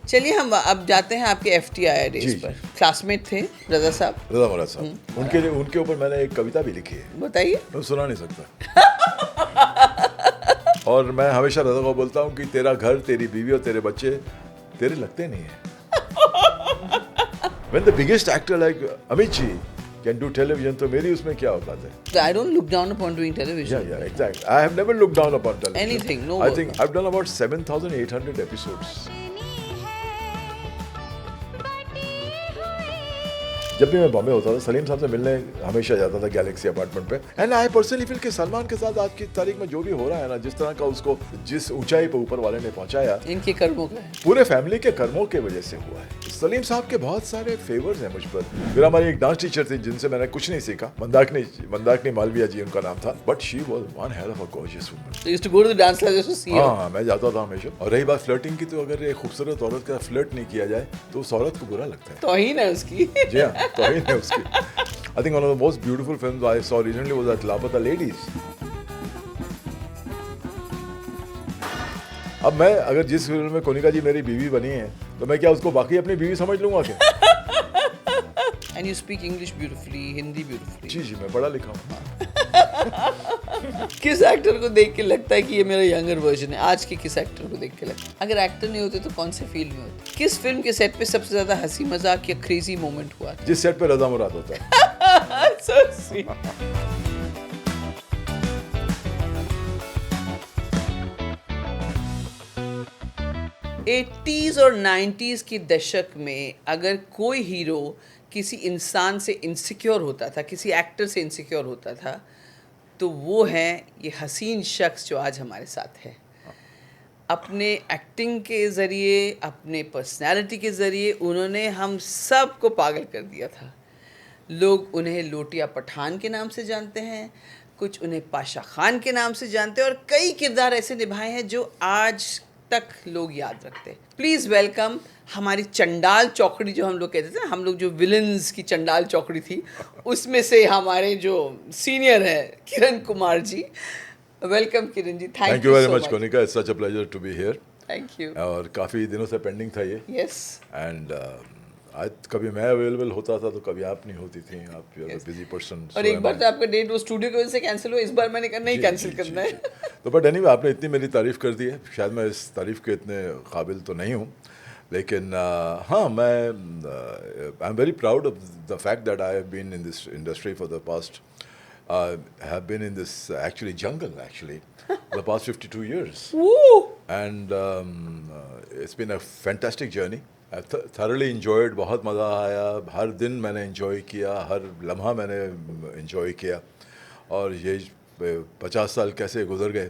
चलिए हम अब जाते हैं आपके FTII जी, डेज जी। पर। क्लासमेट थे रजा साहब, रजा मुराद साहब, उनके ऊपर मैंने एक कविता भी लिखी है, बताइए। मैं सुना नहीं सकता। और मैं हमेशा रजा को बोलता हूँ कि तेरा घर, तेरी बीवी और तेरे बच्चे तेरे लगते नहीं है। When the biggest actor like Amit ji can do television, तो मेरी उसमें क्या औकात है? I don't look down upon doing television. Yeah, exactly. I have never looked down upon television. Anything, no I work. think I've done about 7,800 episodes. जब भी मैं बॉम्बे होता था, सलीम साहब से मिलने हमेशा जाता था गैलेक्सी अपार्टमेंट पे। एंड आई पर्सनली फील कि सलमान के साथ आज की तारीख में जो भी हो रहा है ना, जिस तरह का उसको जिस ऊंचाई पे ऊपर वाले ने पहुंचाया, इनके कर्मों का है। पूरे फैमिली के कर्मों के वजह से हुआ है। सलीम साहब के बहुत सारे फेवर्स हैं मुझ पर। फिर हमारी एक डांस टीचर थी जिनसे मैंने कुछ नहीं सीखा, मंदाकिनी मालविया जी उनका नाम था, but she was one hell of a gorgeous woman. So you used to go to the dance classes to see her. हाँ, मैं जाता था हमेशा। और रही बात फ्लर्टिंग की, तो अगर एक खूबसूरत औरत का फ्लर्ट नहीं किया जाए तो उस औरत को बुरा लगता है। तौहीन है उसकी। जी हाँ, तौहीन है उसकी। I think one of the most beautiful films I saw recently was that लापता लेडीज। अब मैं अगर जिस फिल्म में कोनिका जी मेरी बीवी बनी है, तो मैं क्या उसको बाकी अपनी बीवी समझ लूंगा क्या? And you speak English beautifully, Hindi beautifully. जी, मैं पढ़ा लिखा हूँ। किस एक्टर को देख के लगता है कि ये मेरा यंगर वर्जन है? आज के किस एक्टर को देख के लगता है? अगर एक्टर नहीं होते तो कौन से फील्ड में होते? किस फिल्म के सेट पे सबसे ज्यादा हंसी मजाक या क्रेजी मोमेंट हुआ था? जिस सेट पे रजा मुराद होता है। So sweet. एटीज़ और 90s की दशक में अगर कोई हीरो किसी इंसान से इनसिक्योर होता था, किसी एक्टर से इनसिक्योर होता था, तो वो है ये हसीन शख्स जो आज हमारे साथ है। अपने एक्टिंग के ज़रिए, अपने पर्सनालिटी के ज़रिए उन्होंने हम सब को पागल कर दिया था। लोग उन्हें लोटिया पठान के नाम से जानते हैं, कुछ उन्हें पाशा खान के नाम से जानते हैं, और कई किरदार ऐसे निभाए हैं जो आज तक लोग याद रखते हैं। प्लीज़ वेलकम हमारी चंडाल चौकड़ी, जो हम लोग कहते थे ना, हम लोग जो विलन्स की चंडाल चौकड़ी थी, उसमें से हमारे जो सीनियर है Kiran Kumar ji. Welcome Kiran ji, thank you very much Konika, it's such a pleasure to be here. Thank you. और काफ़ी दिनों से पेंडिंग था ये। यस। एंड आज कभी मैं अवेलेबल होता था तो कभी आप नहीं होती थी, आप यू आर बिजी पर्सन। और एक बार तो आपका डेट वो स्टूडियो की वजह से कैंसिल हुआ, इस बार मैंने कहा नहीं कैंसिल करना है। तो बट एनीवे, आपने इतनी मेरी तारीफ़ कर दी है, शायद मैं इस तारीफ़ के इतने काबिल तो नहीं हूँ, लेकिन हाँ, मैं I am very proud of the fact that I have been in this industry for the past, have been in this actually jungle the past 52 years. Woo! And it's been a fantastic journey. I thoroughly enjoyed, बहुत मज़ा आया, हर दिन मैंने enjoy किया, हर लम्हा मैंने enjoy किया, और ये 50 साल कैसे गुजर गए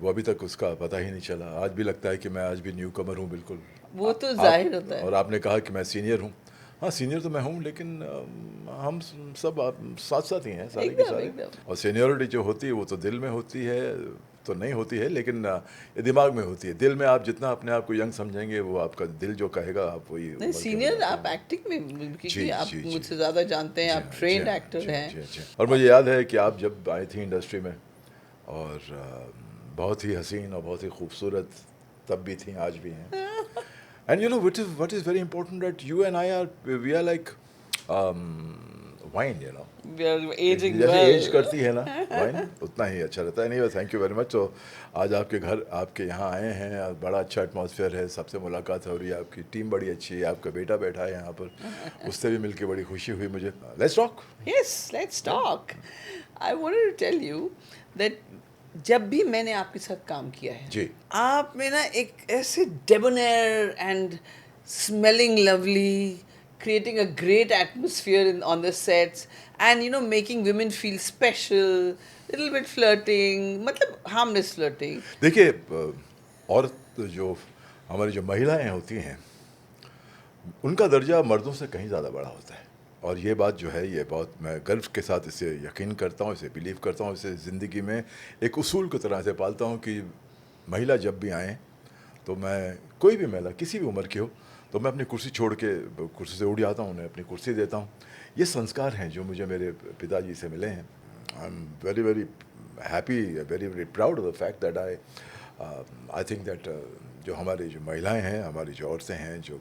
वो अभी तक उसका पता ही नहीं चला। आज भी लगता है कि मैं आज भी न्यू कमर हूँ बिल्कुल। वो तो जाहिर होता है। और आपने कहा कि मैं सीनियर हूँ, हाँ सीनियर तो मैं हूँ, लेकिन हम सब साथ साथ ही हैं सारे के सारे। और सीनियरिटी जो होती है वो तो दिल में होती है, तो नहीं होती है, लेकिन ये दिमाग में होती है। दिल में आप जितना अपने आप को यंग समझेंगे, वो आपका दिल जो कहेगा आप वही। नहीं, सीनियर आप एक्टिंग में, क्योंकि आप मुझसे ज़्यादा जानते हैं, आप ट्रेंड एक्टर हैं। और मुझे याद है कि आप जब आई थी इंडस्ट्री में, और बहुत ही हसीन और बहुत ही खूबसूरत तब भी थी, आज भी हैं। And you know what is very important, that you and I we are like wine, you know. We are aging जैसे well. एज करती है ना वाइन, उतना ही अच्छा रहता है। नहीं, थैंक यू वेरी मच। तो आज आपके घर, आपके यहाँ आए हैं, बड़ा अच्छा एटमॉस्फेयर है, सबसे मुलाकात हो रही है, आपकी टीम बड़ी अच्छी है, आपका बेटा बैठा है यहाँ पर, उससे भी मिलके बड़ी खुशी हुई मुझे। Let's talk. Yes, let's talk. I wanted to tell you that जब भी मैंने आपके साथ काम किया है जी, आप में ना एक ऐसे debonair and smelling lovely, creating a great atmosphere on the sets, and you know, making women feel special, little bit flirting, मतलब harmless flirting. देखिए, औरत जो हमारी जो महिलाएं होती हैं, उनका दर्जा मर्दों से कहीं ज़्यादा बड़ा होता है। और ये बात जो है, ये बहुत मैं गर्व के साथ इसे यकीन करता हूँ, इसे बिलीव करता हूँ, इसे ज़िंदगी में एक उसूल की तरह से पालता हूँ कि महिला जब भी आएँ, तो मैं, कोई भी महिला किसी भी उम्र की हो, तो मैं अपनी कुर्सी छोड़ के कुर्सी से उठ जाता हूँ, उन्हें अपनी कुर्सी देता हूँ। ये संस्कार हैं जो मुझे मेरे पिताजी से मिले हैं। आई am very very happy, very very proud of the fact that I think that जो हमारी जो महिलाएं हैं, हमारी जो औरतें हैं, जो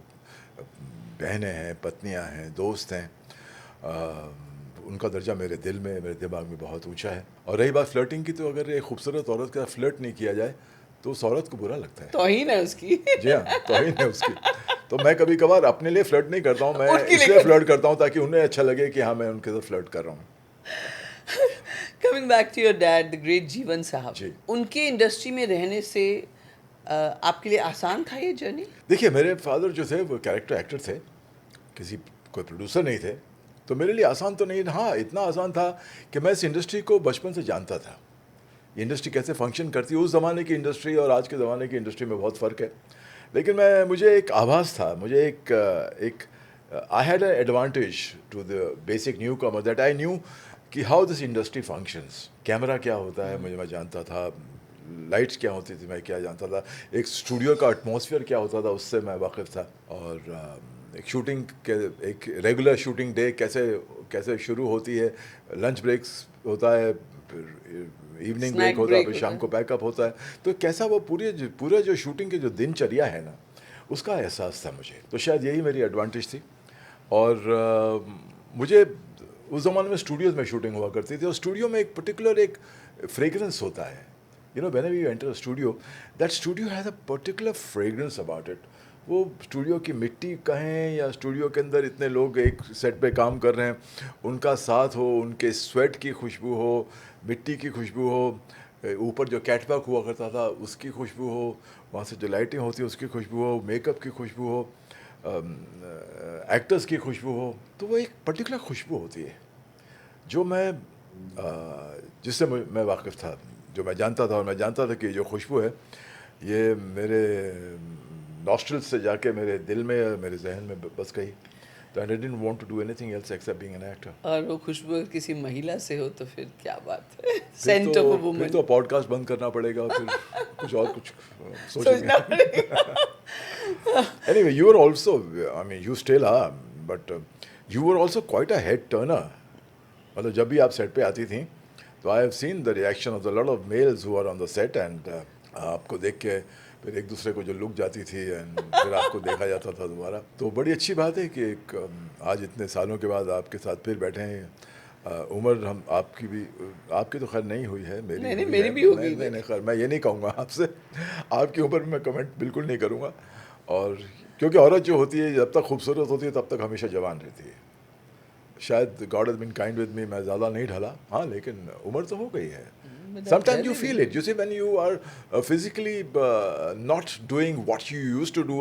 बहनें हैं, पत्नियां हैं, दोस्त हैं, उनका दर्जा मेरे दिल में, मेरे दिमाग में बहुत ऊंचा है। और रही बात फ्लर्टिंग की, तो अगर एक खूबसूरत औरत का फ्लर्ट नहीं किया जाए तो उस औरत को बुरा लगता है। तौहीन है उसकी। जी हाँ, तौहीन है उसकी। तो मैं कभी कभार अपने लिए फ्लर्ट नहीं करता हूँ, मैं उनके लिए इसलिए फ्लर्ट करता हूँ ताकि उन्हें अच्छा लगे कि हाँ, मैं उनके साथ फ्लर्ट कर रहा हूँ। Coming back to your dad the great Jeevan साहब, जी। उनके इंडस्ट्री में रहने से आपके लिए आसान था ये जर्नी? देखिए, मेरे फादर जो थे वो कैरेक्टर एक्टर थे, किसी कोई प्रोड्यूसर नहीं थे, तो मेरे लिए आसान तो नहीं। हाँ, इतना आसान था कि मैं इस इंडस्ट्री को बचपन से जानता था, ये इंडस्ट्री कैसे फंक्शन करती है। उस ज़माने की इंडस्ट्री और आज के ज़माने की इंडस्ट्री में बहुत फ़र्क है, लेकिन मुझे एक आभास था, मुझे एक I had an advantage to the basic newcomer that I knew कि how this industry functions. Camera क्या होता है मुझे मैं जानता था, लाइट्स क्या होती थी मैं क्या जानता था, एक स्टूडियो का एटमॉस्फेयर क्या होता था उससे मैं वाकिफ़ था, और एक शूटिंग के एक रेगुलर शूटिंग डे कैसे कैसे शुरू होती है, लंच ब्रेक्स होता है, फिर इवनिंग ब्रेक होता है, फिर शाम को पैकअप होता है, तो कैसा वो पूरे जो शूटिंग की जो दिनचर्या है ना, उसका एहसास था मुझे। तो शायद यही मेरी एडवांटेज थी। और मुझे उस ज़माने में स्टूडियोज़ में शूटिंग हुआ करती थी, और स्टूडियो में एक पर्टिकुलर एक फ्रेगरेंस होता है, you know, whenever you enter a studio, that studio has a particular fragrance about it. वो स्टूडियो की मिट्टी कहें या स्टूडियो के अंदर इतने लोग एक सेट पे काम कर रहे हैं, उनका साथ हो, उनके स्वेट की खुशबू हो, मिट्टी की खुशबू हो, ऊपर जो कैटवॉक हुआ करता था उसकी खुशबू हो, वहाँ से जो लाइटिंग होती है उसकी खुशबू हो, मेकअप की खुशबू हो, एक्टर्स की खुशबू हो, तो वो एक पर्टिकुलर खुशबू होती है जो जिससे मैं वाकिफ़ था, जो मैं जानता था। और मैं जानता था कि जो खुशबू है ये मेरे नॉस्ट्रल्स से जाके मेरे दिल में, मेरे जहन में बस गई। तो I didn't want to do anything else except being an actor. और वो खुशबू अगर किसी महिला से हो तो फिर क्या बात है। फिर सेंट ऑफ अ फिर वुमन। तो पॉडकास्ट बंद करना पड़ेगा, फिर कुछ सोचेंगे। सोचना पड़ेगा। Anyway, you were also, I mean, you still are, but you were also quite a head turner. मतलब जब भी आप सेट पे आती थी, तो I have seen the reaction of the lot of males who are on the set, and आपको देख के फिर एक दूसरे को जो लुक जाती थी, एंड फिर आपको देखा जाता था दोबारा। तो बड़ी अच्छी बात है कि आज इतने सालों के बाद आपके साथ फिर बैठे हैं। उम्र हम आपकी भी, आपकी तो खैर नहीं हुई है, मेरी नहीं, हुई मेरी है। भी हो गई। नहीं, खैर मैं ये नहीं कहूँगा आपसे, आपकी उम्र में मैं कमेंट बिल्कुल नहीं करूँगा। और क्योंकि औरत जो होती है जब तक खूबसूरत होती है तब तक हमेशा जवान रहती है। शायद God has been kind with me, मैं ज़्यादा नहीं ढला, हाँ, लेकिन उम्र तो हो गई है। Sometimes you feel it. You see, when you are physically not doing what you used to do,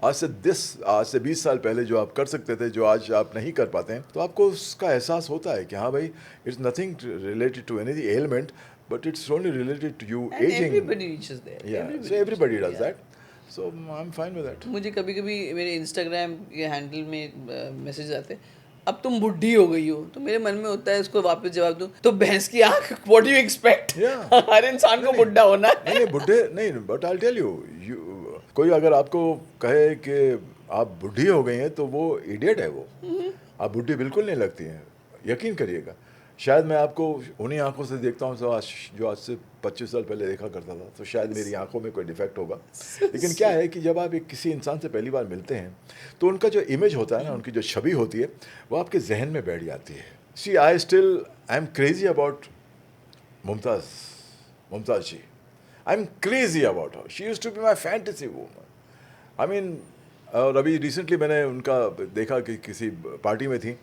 आज से 20 साल पहले जो आप कर सकते थे, जो आज आप नहीं कर पाते हैं, तो आपको उसका एहसास होता है कि हाँ भाई, it's nothing related to any ailment, but it's only related to you And aging. everybody reaches there. Yeah, so everybody does that. So I'm fine with that. मुझे कभी कभी मेरे इंस्टाग्राम के हैंडल में मैसेज आते हैं, अब तुम बुढ़ी हो गई हो, तो मेरे मन में होता है इसको वापस जवाब दूं, तो भैंस की आंख, व्हाट डू यू एक्सपेक्ट? हर इंसान को बुढ़ा होना है। नहीं, बुढ़े नहीं, बट आई टेल यू, कोई अगर आपको कहे कि आप बुढ़ी हो गई हैं तो वो इडियट है। वो आप बुढ़ी बिल्कुल नहीं लगती हैं, यकीन करिएगा। शायद मैं आपको उन्हीं आंखों से देखता हूँ जो आज से 25 साल पहले देखा करता था, तो शायद मेरी आंखों में कोई डिफेक्ट होगा। लेकिन क्या है कि जब आप किसी इंसान से पहली बार मिलते हैं तो उनका जो इमेज होता है ना, उनकी जो छवि होती है, वो आपके जहन में बैठ जाती है। See I am crazy about Mumtaz ji. I am crazy about her. She used to be my fantasy woman. I mean, और अभी रिसेंटली मैंने उनका देखा कि किसी पार्टी में थी,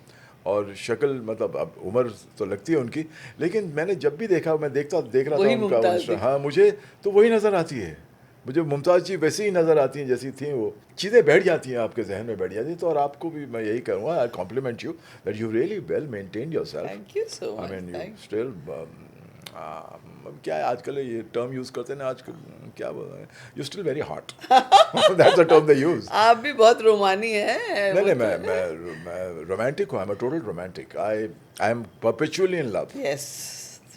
और शक्ल, मतलब अब उम्र तो लगती है उनकी, देख रहा था उनका, हाँ, मुझे तो वही नज़र आती है। मुझे मुमताज़ जी वैसी ही नज़र आती हैं जैसी थी। वो चीज़ें बैठ जाती हैं, आपके जहन में बैठ जाती हैं। तो और आपको भी मैं यही कहूँगा, I compliment you that you really well maintained yourself. Thank you so much. I mean, you still, क्या है आजकल ये टर्म यूज़ करते हैं ना, आजकल क्या बोल रहे हैं, you still very hot, that's the term they use. आप भी बहुत रोमानी हैं। नहीं, मैं रोमांटिक हूँ, I am a total romantic. I am perpetually in love. Yes,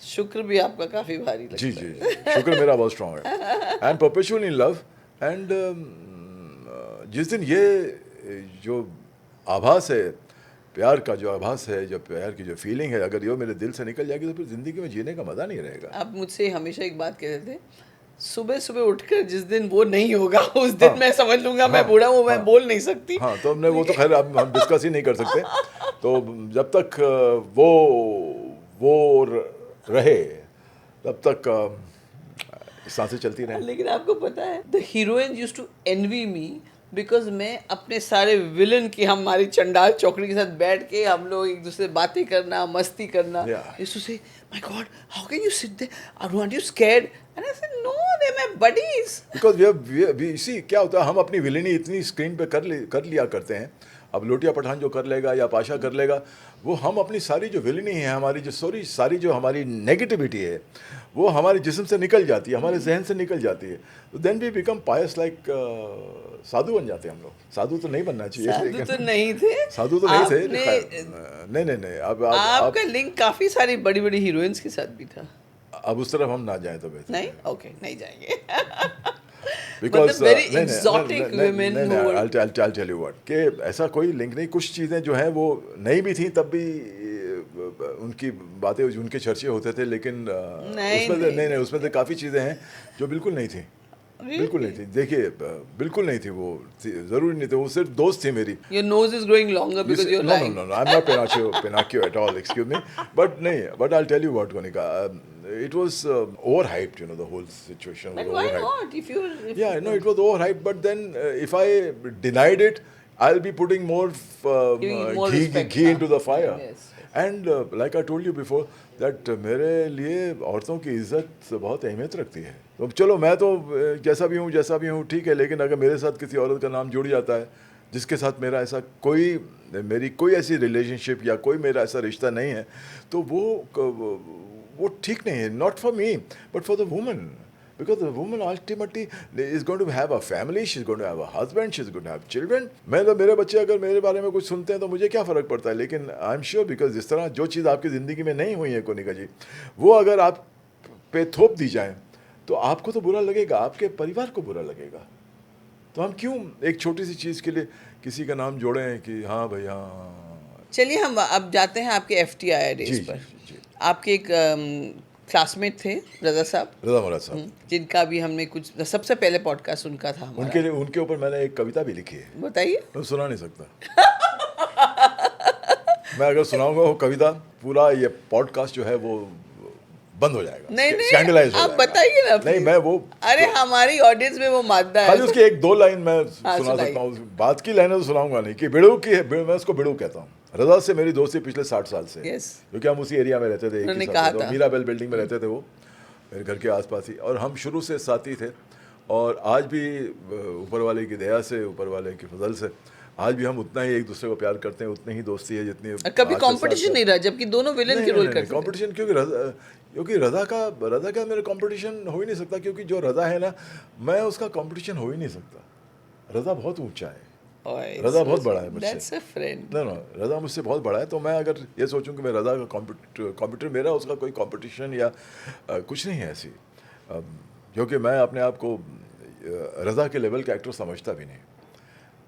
शुक्र भी आपका काफ़ी भारी लगता है। जी, शुक्र मेरा बहुत स्ट्रॉन्ग है। I am perpetually in love, and जिस दिन ये जो आभास है, प्यार का जो आभास है, जो प्यार की जो फीलिंग है, अगर ये मेरे दिल से निकल जाएगी तो फिर ज़िंदगी में जीने का मज़ा नहीं रहेगा। आप मुझसे हमेशा एक बात कहते थे, सुबह सुबह उठकर जिस दिन वो नहीं होगा उस दिन मैं समझ लूंगा मैं बूढ़ा हूँ, मैं बोल नहीं सकती। हाँ, तो हमने वो तो खैर अब हम डिस्कस ही नहीं कर सकते। तो जब तक वो रहे तब तक सांसें चलती रहें। लेकिन आपको पता है the heroine used to envy me because मैं अपने सारे विलन की, हमारी चंडाल चौकड़ी के साथ बैठ के हम लोग एक दूसरे से बातें करना, मस्ती करना, used to say my god how can you sit there, are you scared, and I said no they my buddies. Because we see क्या होता है, हम अपनी विलेनी इतनी स्क्रीन पे कर लिया करते हैं। अब लोटिया पठान जो कर लेगा या पाशा कर लेगा, वो हम अपनी सारी जो विलेनी है, हमारी जो सारी जो हमारी नेगेटिविटी है, वो हमारे जिस्म से निकल जाती है, हमारे जहन से निकल जाती है। तो then we become pious like sadhu बन जाते हैं हम लोग। साधु तो नहीं बनना चाहिए, साधु तो नहीं थे, साधु तो नहीं थे। नहीं अब आपका लिंक काफी सारी बड़ी बड़ी हीरोइंस के साथ भी था। अब उस तरफ हम ना जाएं तो बेहतर। नहीं, ओके, नहीं जाएंगे। Because very exotic women who were- I'll tell you what, कि ऐसा कोई लिंक नहीं। कुछ चीज़ें जो हैं वो नहीं भी थी तब भी उनकी बातें, उनके चर्चे होते थे, लेकिन उसमें उसमें से काफ़ी चीज़ें हैं जो बिल्कुल नहीं थी। बिल्कुल नहीं थी। देखिए, बिल्कुल नहीं थी वो, ज़रूरी नहीं थी, वो सिर्फ दोस्त थी मेरी। Your nose is growing longer because you're lying. No, I'm not Pinocchio at all, excuse me. But I'll tell you what, Konika, it was overhyped, the whole situation was But why overhyped. not? Yeah, no, it was overhyped, but then if I denied it, I'll be putting more Giving more ghee respect, into the fire. Yes. And like I told you before, that मेरे लिए औरतों की इज्जत बहुत अहमियत रखती है। तो चलो, मैं तो जैसा भी हूँ ठीक है, लेकिन अगर मेरे साथ किसी औरत का नाम जुड़ जाता है जिसके साथ मेरी कोई ऐसी रिलेशनशिप या कोई मेरा ऐसा रिश्ता नहीं है, तो वो ठीक नहीं है। Not for me but for the woman, because the woman ultimately is going to have a family, she's going to have a husband, she's going to have children. मेरे बच्चे अगर मेरे बारे में कुछ सुनते हैं तो मुझे क्या फ़र्क पड़ता है, लेकिन आई एम श्योर बिकॉज जिस तरह जो चीज़ आपकी ज़िंदगी में नहीं हुई है कोनिका जी, वो अगर आप पे थोप दी जाए तो आपको तो बुरा लगेगा, आपके परिवार को बुरा लगेगा। तो हम क्यों एक छोटी सी चीज़ के लिए किसी का नाम जोड़ें कि हाँ भाई हाँ। चलिए हम अब जाते हैं आपके FTIR डेज पर। आपके एक क्लासमेट थे रज़ा मुराद साहब, जिनका भी हमने कुछ सबसे पहले पॉडकास्ट उनका था हमारा। उनके ऊपर मैंने एक कविता भी लिखी है। बताइए। मैं सुना नहीं सकता। मैं अगर सुनाऊंगा वो कविता, पूरा ये पॉडकास्ट जो है वो बंद हो जाएगा। नहीं स्कैंडलाइज हो आप जाएगा। बताइए ना। नहीं, मैं वो, अरे हमारी ऑडियंस में वो मादा है। खाली उसकी एक दो लाइन मैं सुना सकता हूँ, बात की लाइनें तो सुनाऊंगा नहीं। कि मैं उसको बिड़ू कहता हूँ। रज़ा से मेरी दोस्ती पिछले 60 साल से, क्योंकि हम उसी एरिया में रहते थे, एक ही साथ थे, मीराबेल बिल्डिंग में रहते थे, वो मेरे घर के आसपास ही, और हम शुरू से साथी थे। और आज भी ऊपर वाले की दया से, ऊपर वाले की फजल से, आज भी हम उतना ही एक दूसरे को प्यार करते हैं, उतनी ही दोस्ती है जितनी कभी कंपटीशन नहीं रहा, जबकि दोनों विलेन के रोल करते हैं। कंपटीशन क्योंकि रज़ा का मेरा कंपटीशन हो ही नहीं सकता, क्योंकि जो रज़ा है ना, मैं उसका कंपटीशन हो ही नहीं सकता। रज़ा बहुत ऊंचा है, रज़ा बहुत बड़ा है मुझसे। नो, रज़ा मुझसे बहुत बड़ा है। तो मैं अगर ये सोचूं कि मैं रज़ा का कॉम्पिटिटर, मेरा उसका कोई कंपटीशन या कुछ नहीं है ऐसी, क्योंकि मैं अपने आप को रज़ा के लेवल का एक्टर समझता भी नहीं।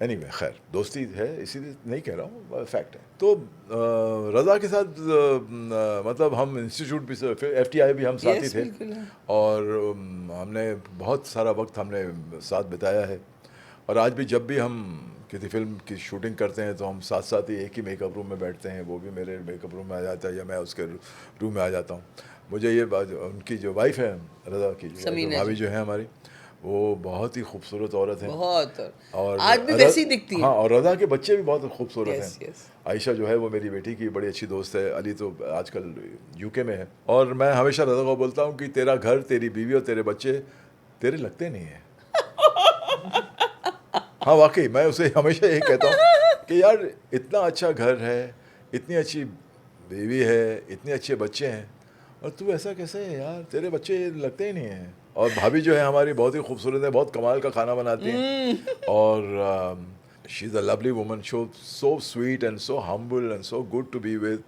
एनीवे, खैर, दोस्ती है इसीलिए नहीं कह रहा हूँ, फैक्ट है। तो रज़ा के साथ मतलब हम इंस्टीट्यूट भी, FTI भी हम साथी थे, और हमने बहुत सारा वक्त हमने साथ बिताया है। और आज भी जब भी हम किसी फिल्म की शूटिंग करते हैं तो हम साथ ही एक ही मेकअप रूम में बैठते हैं। वो भी मेरे मेकअप रूम में आ जाता है या मैं उसके रूम में आ जाता हूँ। मुझे ये बात, उनकी जो वाइफ है रज़ा की, जो भाभी जो है हमारी, वो बहुत ही खूबसूरत औरत है, बहुत, और आज भी वैसी दिखती है। हाँ, और रज़ा के बच्चे भी बहुत खूबसूरत हैं। आयशा जो है वो मेरी बेटी की बड़ी अच्छी दोस्त है। अली तो आजकल UK में है। और मैं हमेशा रज़ा को बोलता हूँ कि तेरा घर, तेरी बीवी और तेरे बच्चे तेरे लगते नहीं हैं। हाँ, वाकई मैं उसे हमेशा यही कहता हूँ कि यार, इतना अच्छा घर है, इतनी अच्छी बीवी है, इतने अच्छे बच्चे हैं, और तू ऐसा कैसे है यार, तेरे बच्चे लगते ही नहीं हैं। और भाभी जो है हमारी बहुत ही खूबसूरत है, बहुत कमाल का खाना बनाती हैं, और she is a lovely woman, so sweet and so humble and so good to be with.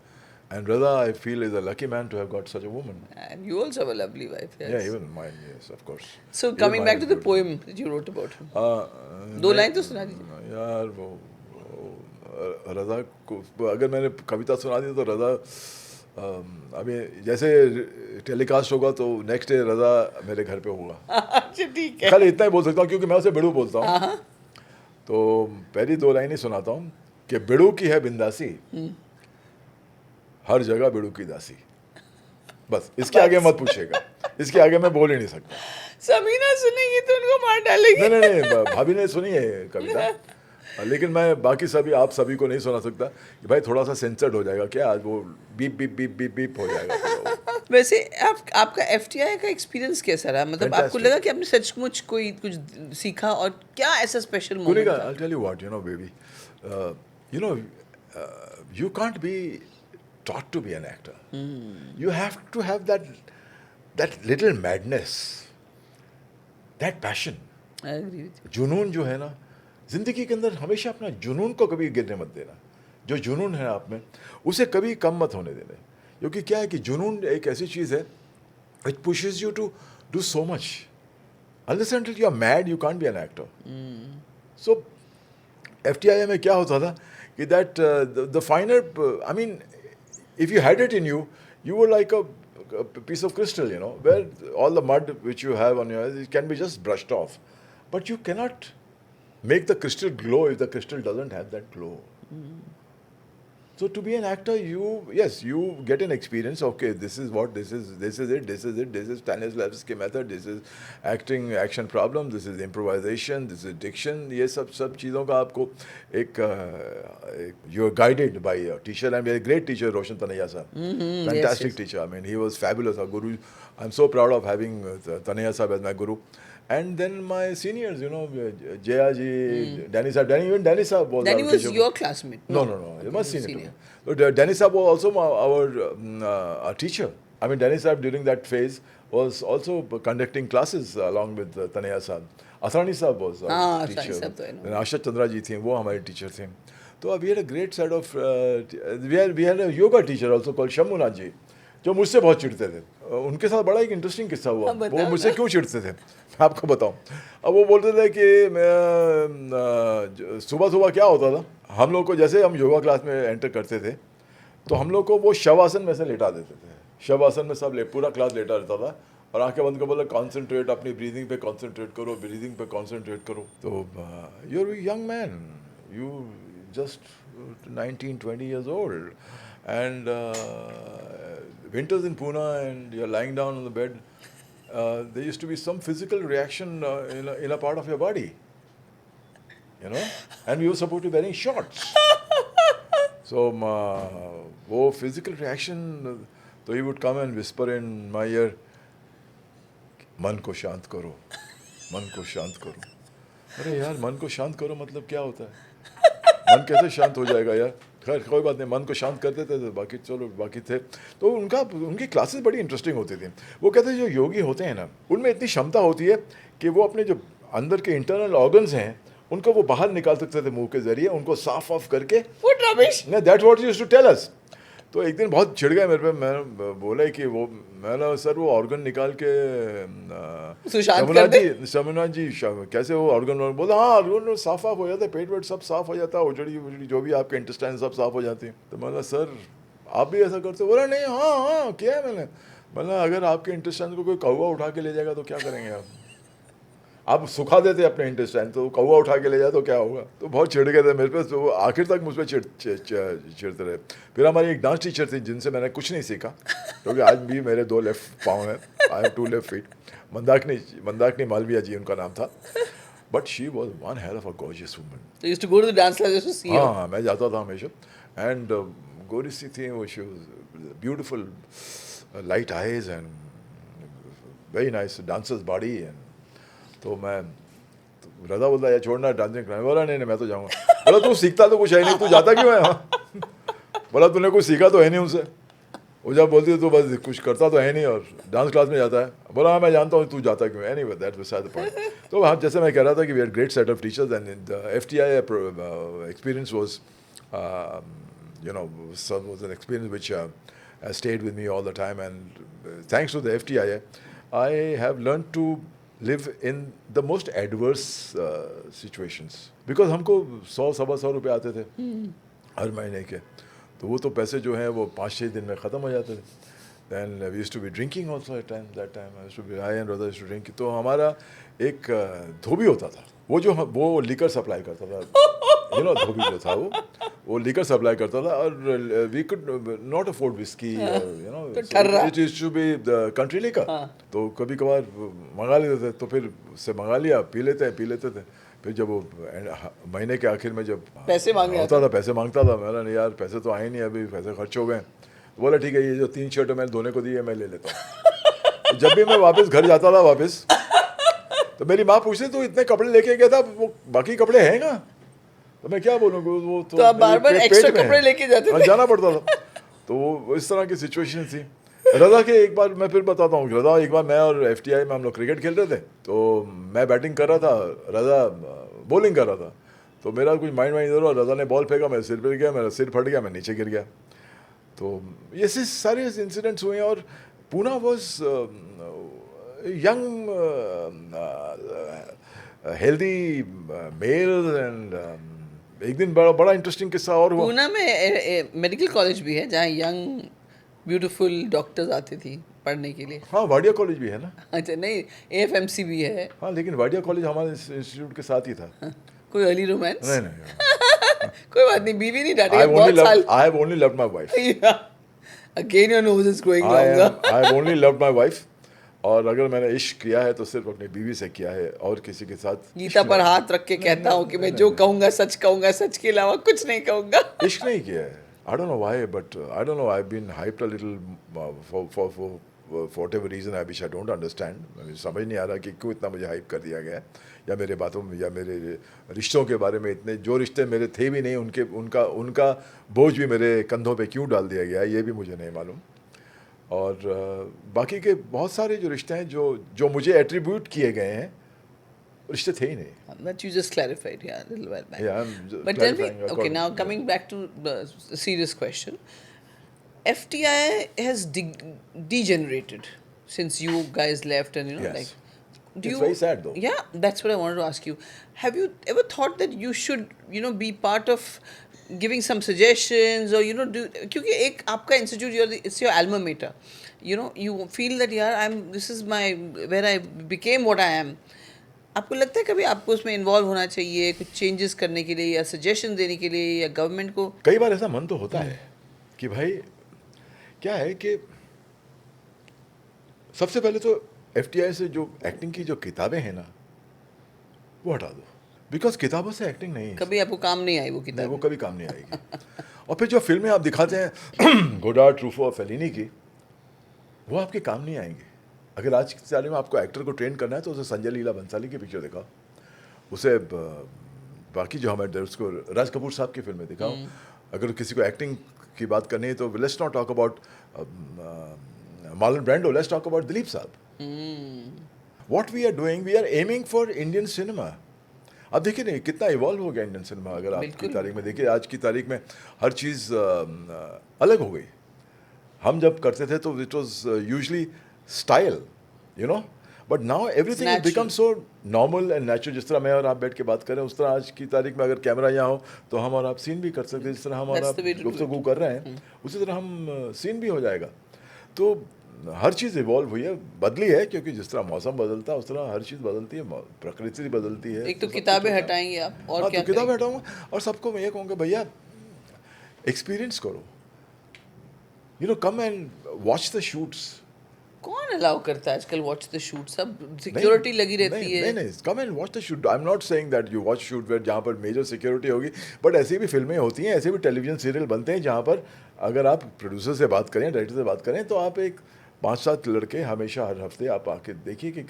And Rada, I feel, is a lucky man to have got such a woman. And you also have a lovely wife. Yes. Yeah, even mine, yes, of course. So even coming back to the poem that you wrote about him. दो line तो सुना दीजिए यार। वो रज़ा को अगर मैंने कविता सुना दी तो रज़ा अभी जैसे टेलीकास्ट होगा तो नेक्स्ट डे रजा मेरे घर पे होगा। अच्छा ठीक है। खाली इतना ही बोल सकता हूँ क्योंकि मैं उसे बिड़ू बोलता हूँ। तो पहली दो लाइनें सुनाता हूँ कि बिड़ू की है बिंदासी, हर जगह बिड़ू की दासी। बस इसके आगे मत पूछेगा, इसके आगे मैं बोल ही नहीं सकता। समीना सुनेंगी तो उनको मार डालेगी। नहीं, भाभी ने सुनी है कविता, लेकिन मैं बाकी सभी आप सभी को नहीं सुना सकता कि भाई थोड़ा सा सेंसर्ड हो जाएगा क्या, आज वो beep beep beep beep beep हो जाएगा पूरा। वैसे आपका एफटीआई का एक्सपीरियंस कैसा रहा? मतलब आपको Fantastic. लगा कि आपने सचमुच कोई कुछ सीखा, और क्या ऐसा स्पेशल मोमेंट Kunika, था? I'll tell you what, baby. You know, you can't be taught to be an actor. You have to have that little madness, that passion. I agree with you. जुनून जो है ना, जिंदगी के अंदर हमेशा अपना जुनून को कभी गिरने मत देना। जो जुनून है आप में, उसे कभी कम मत होने देना। क्योंकि क्या है कि जुनून एक ऐसी चीज़ है, it pushes you to do so much. Unless until you are mad, you can't be an actor. So, FTI में क्या होता था कि that the finer, I mean, if you had it in you, you were like a piece of crystal, where all the mud which you have on your eyes, it can be just brushed off. But you cannot make the crystal glow if the crystal doesn't have that glow. So to be an actor, you get an experience. Okay, this is it, this is Stanislavski method, this is action problem, this is improvisation, this is diction. ये सब चीज़ों का आपको you are guided by a teacher, and a great teacher, Roshan Tanaya sir. Fantastic yes. teacher. I mean, he was fabulous. Our guru. I'm so proud of having Tanaya sir as my guru. And then my seniors, Jaya ji, Danny sir, even Danny sir was Danny our was teacher. your classmate? No. He was senior. Senior. But Danny sir was also our teacher. I mean, Danny sir during that phase was also conducting classes along with Tanaya sir. Asrani sir was our teacher. Asrani sir, I know. Then Asha Chandra ji thi, वो हमारे teacher थे. तो we had a great set of, we had a yoga teacher also called Shamuna ji, जो मुझसे बहुत चिढ़ते थे. उनके साथ बड़ा एक इंटरेस्टिंग किस्सा हुआ. वो मुझसे क्यों चिढ़ते थे मैं आपको बताऊं. अब वो बोलते थे कि सुबह सुबह क्या होता था, हम लोग को जैसे हम योगा क्लास में एंटर करते थे तो हम लोग को वो शवासन में से लेटा देते थे. शवासन में सब पूरा क्लास लेटा रहता था और आंखें बंद कर बोला कॉन्सेंट्रेट, अपनी ब्रीदिंग पे कॉन्सेंट्रेट करो, ब्रीदिंग पे कॉन्सेंट्रेट करो. तो you are young man, you just 19, 20 years old, and winters in Pune, and you're lying down on the bed, there used to be some physical reaction in a part of your body, and we were supposed to be wearing shorts. So wo physical reaction, so he would come and whisper in my ear, मन को शांत करो, मन को शांत करो. अरे यार, मन को शांत करो मतलब क्या होता है? मन कैसे शांत हो जाएगा यार. खैर कोई बात नहीं, मन को शांत कर देते थे, बाकी थे. तो उनकी क्लासेस बड़ी इंटरेस्टिंग होती थी. वो कहते हैं जो योगी होते हैं ना, उनमें इतनी क्षमता होती है कि वो अपने जो अंदर के इंटरनल ऑर्गन्स हैं उनको वो बाहर निकाल सकते थे मुंह के जरिए, उनको साफ ऑफ करके. What rubbish! That's what he used to tell us. तो एक दिन बहुत चिढ़ गए मेरे पे. मैंने बोला कि वो, मैंने सर वो ऑर्गन निकाल के शमुना जी कैसे वो ऑर्गन. बोला हाँ, ऑर्गन साफ हो जाता है, पेट वेट सब साफ हो जाता है, उजड़ी जो भी आपके इंटेस्टाइन सब साफ हो जाते हैं. तो मैंने सर आप भी ऐसा करते हो? बोला नहीं, हाँ क्या है. मैंने अगर आपके इंटेस्टाइन को कोई कौवा उठा के ले जाएगा तो क्या करेंगे आप सुखा देते अपने इंटेस्टाइन, तो कौवा उठा के ले जाए तो क्या होगा. तो बहुत चिढ़ गए थे मेरे पे. तो आखिर तक मुझ पर चिढ़ते रहे. फिर हमारी एक डांस टीचर थी जिनसे मैंने कुछ नहीं सीखा, क्योंकि आज भी मेरे 2 लेफ्ट पाँव हैं. I have 2 left feet. Mandakini Malviya ji उनका नाम था. But she was one hell of a gorgeous woman. So you used to go to the dance classes to see her? हाँ, मैं जाता था हमेशा. एंड गोरी सी थी वो. She was beautiful, light eyes and very nice dancers body. And तो मैं रजा बोलता यार छोड़ना डांसिंग कराने. बोला नहीं मैं तो जाऊँगा. बोला तू सीखता तो कुछ है नहीं, तू जाता क्यों है वहाँ. बोला तूने कुछ सीखा तो है नहीं उनसे. वो जब बोलती है तो बस कुछ करता तो है नहीं और डांस क्लास में जाता है. बोला हाँ मैं जानता हूँ, तू जाता क्यों. Anyway that's beside the point. तो हाँ, जैसे मैं कह रहा था कि we had great set of teachers and the FTI experience was was an experience which has stayed with me all the time. And thanks to the FTI, I have learned to live in the most adverse situations. Because हमको 100-125 रुपये आते थे हर महीने के. तो वो तो पैसे जो हैं वो 5-6 दिन में ख़त्म हो जाते थे. Then we used to be drinking also at time. That time I used to be, I and brother used to drink. तो हमारा एक धोबी होता था, वो लिकर सप्लाई करता था. धोबी जो था वो लिकर सप्लाई करता था, और we could not afford whisky, it used to be the country liquor. तो कभी कभार मंगा लेते थे, तो फिर उससे मंगा लिया, पी लेते थे. फिर जब वो महीने के आखिर में जब पैसे होता था, पैसे मांगता था, मैंने नहीं यार पैसे तो आए नहीं, अभी पैसे खर्च हो गए. बोला ठीक है, ये जो 3 शर्टें मैंने धोने को दी है मैं ले लेता हूँ. जब भी मैं वापस घर जाता था तो मेरी माँ पूछती तो इतने कपड़े लेके गया था, वो बाकी कपड़े हैं कहाँ? तो मैं क्या बोलूँ, वो तो आप बार-बार एक्स्ट्रा कपड़े लेके जाते थे? जाना पड़ता था. तो वो इस तरह की सिचुएशन थी. रज़ा के एक बार मैं फिर बताता हूँ, रज़ा एक बार मैं और FTI में हम लोग क्रिकेट खेल रहे थे, तो मैं बैटिंग कर रहा था, रज़ा बॉलिंग कर रहा था. तो मेरा कुछ माइंड इधर हुआ, रज़ा ने बॉल फेंका, मेरे सिर पर गया, मेरा सिर फट गया, मैं नीचे गिर गया. तो ये सारे इंसिडेंट्स हुए. और Poona was young healthy male. And एक दिन बड़ा इंटरेस्टिंग किस्सा और हुआ. पूना में मेडिकल कॉलेज भी है जहाँ यंग ब्यूटीफुल डॉक्टर्स आती थी पढ़ने के लिए. हाँ, वाडिया कॉलेज भी है ना. अच्छा, नहीं, AFMC भी है. हाँ, लेकिन वाडिया कॉलेज हमारे इंस्टीट्यूट के साथ ही था. कोई अर्ली रोमांस? नहीं. कोई बात नहीं, बीवी नहीं डांटेगा बहुत साल. I have only loved my wife. Again your nose is growing longer. I have only loved my wife. और अगर मैंने इश्क किया है तो सिर्फ अपनी बीवी से किया है, और किसी के साथ. गीता पर हाथ रख के कहता हूँ कि मैं जो कहूँगा सच कहूँगा, सच के अलावा कुछ नहीं कहूँगा. इश्क नहीं किया है. I don't know why, but I don't know. I've been hyped a little for whatever reason. I wish I don't understand. मुझे समझ नहीं आ रहा कि क्यों इतना मुझे हाइप कर दिया गया है, या मेरे बातों में, या मेरे रिश्तों के बारे में इतने जो रिश्ते मेरे थे भी नहीं, उनका बोझ भी मेरे कंधों पे क्यों डाल दिया गया है, ये भी मुझे नहीं मालूम. और बाकी के बहुत सारे जो रिश्ते हैं जो मुझे एट्रीब्यूट किए गए हैं, रिश्ते थे ही नहीं. That you just clarified, yeah, a little while back. Yeah, I'm just But tell me, clarifying okay, now coming back to the serious question, FTI has degenerated since you guys left, and Yes. like, It's very sad though. Yeah, that's what I wanted to ask you. Have you ever thought that you should, be part of giving some suggestions, or do, क्योंकि एक आपका institute, it's your alma mater. You feel that this is where I became what I am. आपको लगता है कभी आपको उसमें involve होना चाहिए, कुछ चेंजेस करने के लिए, या सजेशन देने के लिए, या गवर्नमेंट को? कई बार ऐसा मन तो होता है कि भाई क्या है कि सबसे पहले तो FTI से जो एक्टिंग की जो किताबें हैं ना, वो हटा दो. बिकॉज किताबों से एक्टिंग नहीं, कभी आपको काम नहीं आई वो किताब? वो कभी काम नहीं आएगी. और फिर जो फिल्में आप दिखाते हैं गोडार्ड, ट्रूफो और फेलिनी की, वो आपके काम नहीं आएंगे. अगर आज की तारीख में आपको एक्टर को ट्रेन करना है तो उसे संजय लीला बंसाली की पिक्चर दिखाओ, उसे बाकी जो हमारे उसको राज कपूर साहब की फिल्में दिखाओ. अगर किसी को एक्टिंग की बात करनी है तो let's not talk about Marlon Brando, let's talk about Dilip Sahab. What we are doing, we are aiming for Indian cinema. अब देखिए नहीं कितना इवॉल्व हो गया इंडियन सिनेमा. अगर आज की तारीख में देखिए, आज की तारीख में हर चीज़ अलग हो गई. हम जब करते थे तो it was usually style, but now everything has become so normal and natural. जिस तरह मैं और आप बैठ के बात कर रहे हैं, उस तरह आज की तारीख में अगर कैमरा यहाँ हो तो हम और आप सीन भी कर सकते हैं. जिस तरह हम और आप गुफ्तगू कर रहे हैं, उसी तरह हम सीन भी हो जाएगा. तो हर चीज़ इवॉल्व हुई है, बदली है, क्योंकि जिस तरह मौसम बदलता है उस तरह हर चीज़ बदलती है, प्रकृति बदलती है. एक तो किताबें हटाएंगे आप, और क्या? किताबें हटाऊंगा, और सबको मैं ये कहूँगा भैया एक्सपीरियंस करो, come and watch the shoots. कौन अलाउ करता है आजकल वॉच द शूट? सब सिक्योरिटी लगी रहती है. नहीं, come and watch the shoot. I am not saying that you watch shoot where जहाँ पर मेजर सिक्योरिटी होगी, बट ऐसी भी फिल्में होती हैं, ऐसे भी टेलीविजन सीरियल बनते हैं जहाँ पर अगर आप प्रोड्यूसर से बात करें, डायरेक्टर से बात करें, तो आप एक 5-7 लड़के हमेशा हर हफ्ते आप आके देखिए कि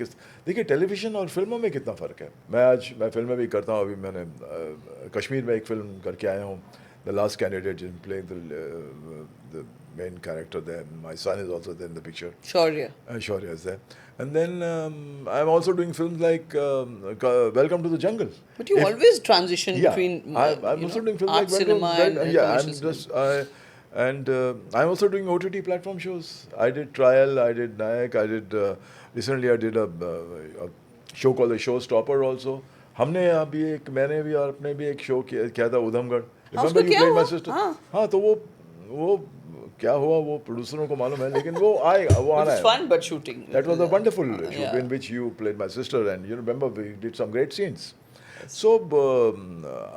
देखिए टेलीविजन और फिल्मों में कितना फ़र्क है. मैं फिल्में भी करता हूँ. अभी मैंने कश्मीर में एक फिल्म करके आया हूँ, the last candidate, in playing the main character there. My son is also there in the picture. Shaurya. Shaurya is there. And then I'm also doing films like Welcome to the Jungle. But you always transition between I'm also doing films art like cinema and and I'm also doing OTT platform shows. I did Trial, I did Nayak, I did recently I did a show called The Showstopper also. मैंने भी और अपने भी एक show किया था उधमगढ़. Remember you played my sister? हाँ, तो वो वो क्या हुआ वो प्रोड्यूसरों को मालूम है, लेकिन वो आएगा, वो आना It was है. fun, but shooting. That was a wonderful shoot Yeah. in which you played my sister, and you remember we did some great scenes. So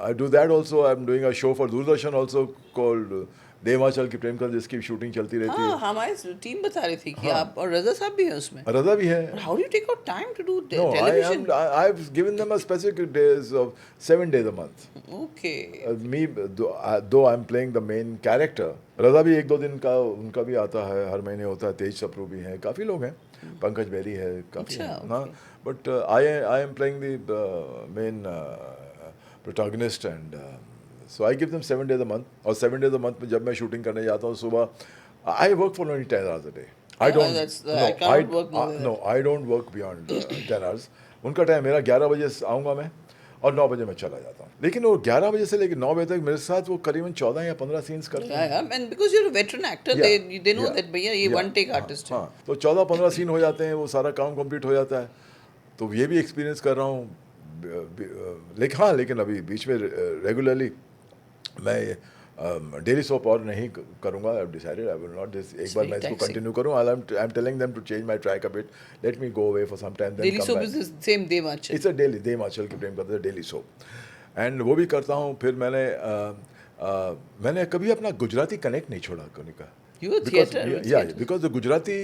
I do that also. I'm doing a show for Doordarshan also called देवाचल की प्रेम कथा, जिसकी shooting चलती रहती हाँ, है. हमारी team बता रही थी कि हाँ. आप और रजा साहब भी हैं उसमें. रजा भी है. But how do you take out time to do No, television? I've given them a specific days of 7 days a month. Okay. Me, though I'm playing the main character, रजा भी 1-2 दिन का उनका भी आता है, हर महीने होता है. तेज सप्रू भी हैं, काफ़ी लोग हैं, पंकज बेरी है, काफ़ी अच्छा, हैं. हाँ, but I am playing the main protagonist, and so I give them 7 days a month. और 7 days a month में जब मैं shooting करने जाता हूँ सुबह, I work for only 10 hours a day. I don't. I can't work more than No, I don't work beyond 10 hours. उनका time मेरा 11 बजे आऊँगा मैं, और 9 बजे मैं चला जाता हूँ. लेकिन वो 11 बजे से लेकर 9 बजे तक मेरे साथ वो करीबन 14 या 15 सीन्स करते हैं. Yeah, and because you're a veteran actor, Yeah, they know yeah, that भैया ये yeah. one take artist है. हाँ, तो 14-15 सीन हो जाते हैं, वो सारा काम कंप्लीट हो जाता है. तो ये भी एक्सपीरियंस कर रहा हूँ. लेकिन अभी बीच में रेगुलरली मैं डेली सोप और नहीं करूँगा. I have decided I will not this. एक बार मैं इसको कंटिन्यू करूँ. I am telling them to change my track a bit. Let me go away for some time, then Daily come soap back. is the same देवाचल. It's a daily देवाचल की प्रेम कथा, डेली सोप. एंड वो भी करता हूँ. फिर मैंने कभी अपना गुजराती कनेक्ट नहीं छोड़ा कभी का. You were theatre. Because the Gujarati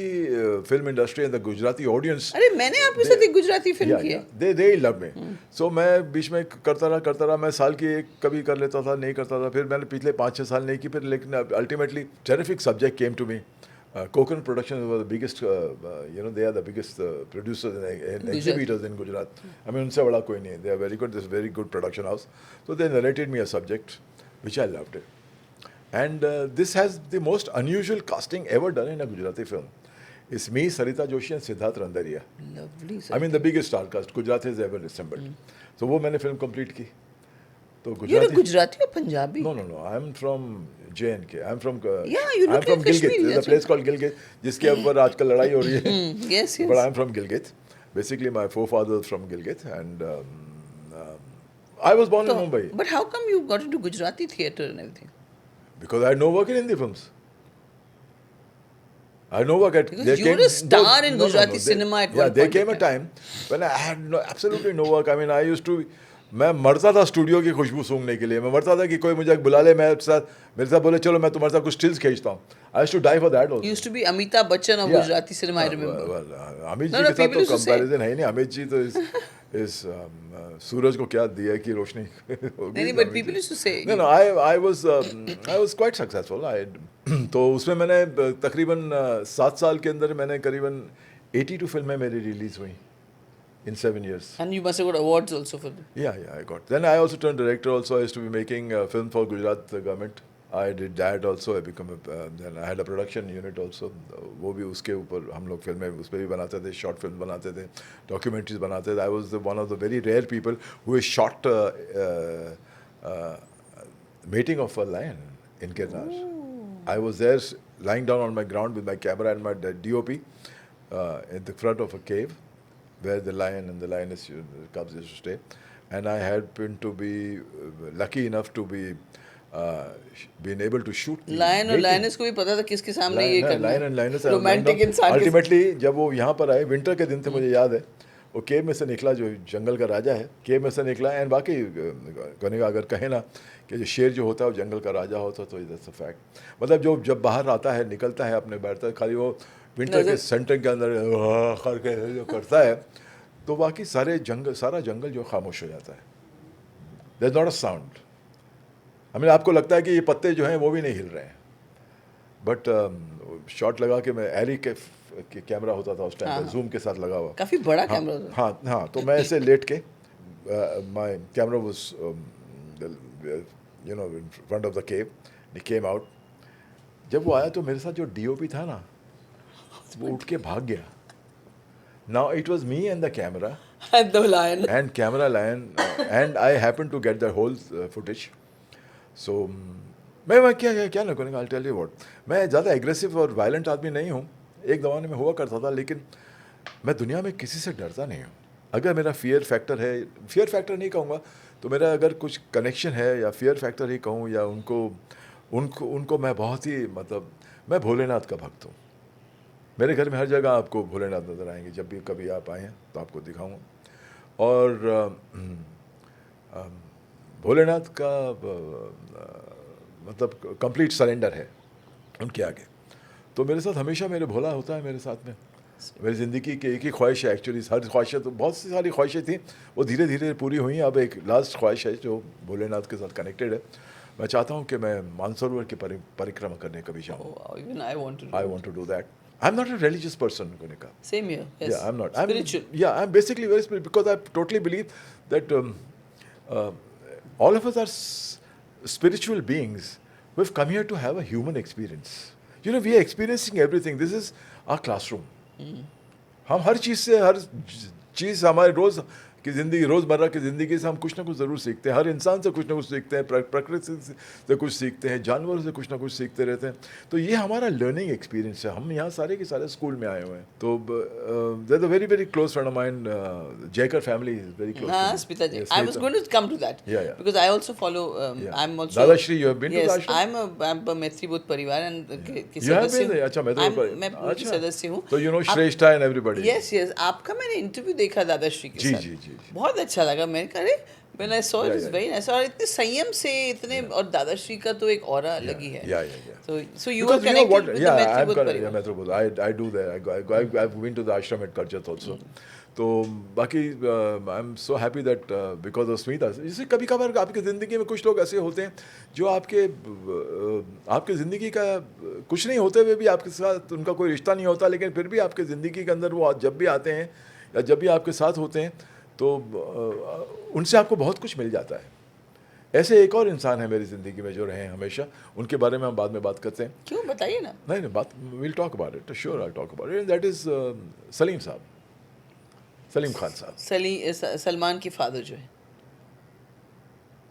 film industry and the Gujarati audience, अरे मैंने आपके साथ एक गुजराती फिल्म की है. they love me. So मैं बीच में करता रहा. मैं साल की एक कभी कर लेता था, नहीं करता था. फिर मैंने पिछले 5-6 साल नहीं की. फिर लेकिन ultimately terrific subject came to me. Kokan Productions was the biggest, they are the biggest producers and exhibitors in Gujarat. I mean, उनसे बड़ा कोई नहीं. They are very good. This is very good production house. So they narrated me a subject, which I loved it. And this has the most unusual casting ever done in a Gujarati film. It's me, Sarita Joshi and Siddharth Randaria. Lovely. I mean the biggest star cast Gujarat has ever assembled. So वो मैंने film complete की. तो You're a Gujarati or Punjabi? No. I'm from J&K. I'm from. Yeah, you look I'm from like Gilgit. Kashmiri, There's a that's place called Gilgit, जिसके ऊपर आजकल लड़ाई हो रही है. Yes. But I'm from Gilgit. Basically, my forefathers from Gilgit, and I was born in Mumbai. But how come you got into Gujarati theatre and everything? Because I had no work in Hindi films. I had no work at. Because you were a star in Gujarati cinema at one point. There came a time when I had absolutely no work. I mean, I used to. मैं मरता था studio की खुशबू सूंघने के लिए. मैं मरता था कि कोई मुझे बुला ले, मेरे साथ बोले चलो मैं तुम्हारे साथ कुछ स्टिल्स खींचता हूँ. I used to die for that also. You used to be Amitabh Bachchan of Gujarati cinema, I remember. Amit ji के साथ तो कंपैरिजन है ही नहीं. अमित जी तो इस सूरज को क्या दिया कि रोशनी होगी. नहीं, but people used to say. No, I was quite successful. तो उसमें मैंने तकरीबन 7 साल के अंदर मैंने करीबन 82 फिल्में मेरी रिलीज हुई in 7 years. And you must have got awards also for that. Yeah, I got. Then I also turned director. Also, I used to be making a film for Gujarat government. I did that also. I become then I had a production unit also. वो भी उसके ऊपर हम लोग फिल्में उस पर भी बनाते थे, short film बनाते थे, documentaries बनाते थे. I was one of the very rare people who has shot mating of a lion in Girnar. I was there lying down on my ground with my camera and my DOP in the front of a cave where the lion and the lioness cubs used to stay. And I had been to be lucky enough to be been able to shoot. Lion और lioness को भी पता था किसके सामने ये करना. Lion and lioness. Romantic इंसान. Ultimately जब वो यहाँ पर आए, विंटर के दिन थे, मुझे याद है, वो केव में से निकला, जो जंगल का राजा है, केव में से निकला. एंड बाकी कहने का अगर कहें ना कि जो शेर जो होता है वो जंगल का राजा होता, तो दैट्स अ फैक्ट. मतलब जब बाहर आता है, निकलता है, अपने बैठता है, खाली वो विंटर के सेंटर के अंदर करके जो करता है, तो बाकी सारा जंगल जो खामोश हो जाता है. There is not a sound. I mean, आपको लगता है कि ये पत्ते जो हैं वो भी नहीं हिल रहे हैं. बट शॉट लगा के मैं एरी के कैमरा होता था उस टाइम पे, जूम के साथ लगा हुआ. काफी बड़ा कैमरा था. हाँ. तो मैं ऐसे लेट के my camera was in front of the cave. He came out. जब वो आया तो मेरे साथ जो डीओपी था ना, वो उठ के भाग गया. Now it was me and the camera And the lion. and camera lion and I happened to get the whole footage. So मैं क्या ना करूँगा. I'll tell you what. मैं ज़्यादा एग्रेसिव और वायलेंट आदमी नहीं हूँ. एक ज़माने में हुआ करता था, लेकिन मैं दुनिया में किसी से डरता नहीं हूँ. अगर मेरा फियर फैक्टर नहीं कहूँगा, तो मेरा अगर कुछ कनेक्शन है या फियर फैक्टर ही कहूँ, या उनको उनको मैं बहुत ही मतलब मैं भोलेनाथ का भक्त हूँ। मेरे घर में हर जगह आपको भोलेनाथ नज़र आएंगे, जब भी कभी आप आए हैं तो आपको दिखाऊंगा। और भोलेनाथ का मतलब कंप्लीट सरेंडर है उनके आगे। तो मेरे साथ हमेशा मेरे भोला होता है मेरे साथ में। मेरी ज़िंदगी की एक ही ख्वाहिश है एक्चुअली, हर ख्वाहिशें तो बहुत सी सारी ख्वाहिशें थी, वो धीरे धीरे पूरी हुई। अब एक लास्ट ख्वाहिश है जो भोलेनाथ के साथ कनेक्टेड है। मैं चाहता हूँ कि मैं मानसरोवर की परिक्रमा करने कभी जाऊँ। Oh, wow, even I want to do I that. want to do that. I'm not a religious person, Gunika. Same here. Yes. Yeah, I'm not. Spiritual. I'm basically very spiritual because I totally believe that uh, all of us are spiritual beings. We've come here to have a human experience. You know, we are experiencing everything. This is our classroom. हम हर चीज़ से हर चीज़ हमारे रोज़ की ज़िंदगी, रोज़मर्रा की ज़िंदगी से हम कुछ ना कुछ ज़रूर सीखते हैं। हर इंसान से कुछ ना कुछ सीखते हैं, प्रकृति से कुछ सीखते हैं, जानवरों से कुछ ना कुछ सीखते रहते हैं। तो ये हमारा लर्निंग एक्सपीरियंस है। हम यहाँ सारे के सारे स्कूल में आए हुए हैं। तो there is a very very close friend of mine, Jaykar family is very close. हाँ, Smita ji. I was going to come to that. Yeah, yeah. Because I also follow. Yeah. I'm also. Dadashri, you have been to yes, the ashram? I'm a Maitri Bodh परिवार and की You have सदस्य been there? हूँ. अच्छा, मैं तो मैं उनकी सदस्य हूँ. तो you know Shreshtha and everybody. Yes, yes. आपका मैंने इंटरव्यू देखा दादाश्री के जी, साथ. जी, जी. बहुत अच्छा लगा. मैंने कहा अरे when I saw it, Yeah, it's yeah. very nice. और इतने संयम से इतने और दादाश्री का तो एक ऑरा अलग ही है. Yeah. So you Because are you know connected what? with Yeah, the Maitri I'm Bodh connected. Yeah, परिवार. Metro Bodh. I do that. I've been to the ashram at Karjat also. तो बाकी I am so happy that because of Smita. जैसे कभी कभार आपकी ज़िंदगी में कुछ लोग ऐसे होते हैं जो आपके ज़िंदगी का कुछ नहीं होते हुए भी आपके साथ उनका कोई रिश्ता नहीं होता, लेकिन फिर भी आपके ज़िंदगी के अंदर वो जब भी आते हैं या जब भी आपके साथ होते हैं तो उनसे आपको बहुत कुछ मिल जाता है। ऐसे एक और इंसान है मेरी ज़िंदगी में जो रहे हैं हमेशा, उनके बारे में हम बाद में बात करते हैं। क्यों बताइए ना. नहीं बात will talk about it, sure I talk about it. That is Salim साहब, सलीम खान साहब। सलमान के फादर जो है.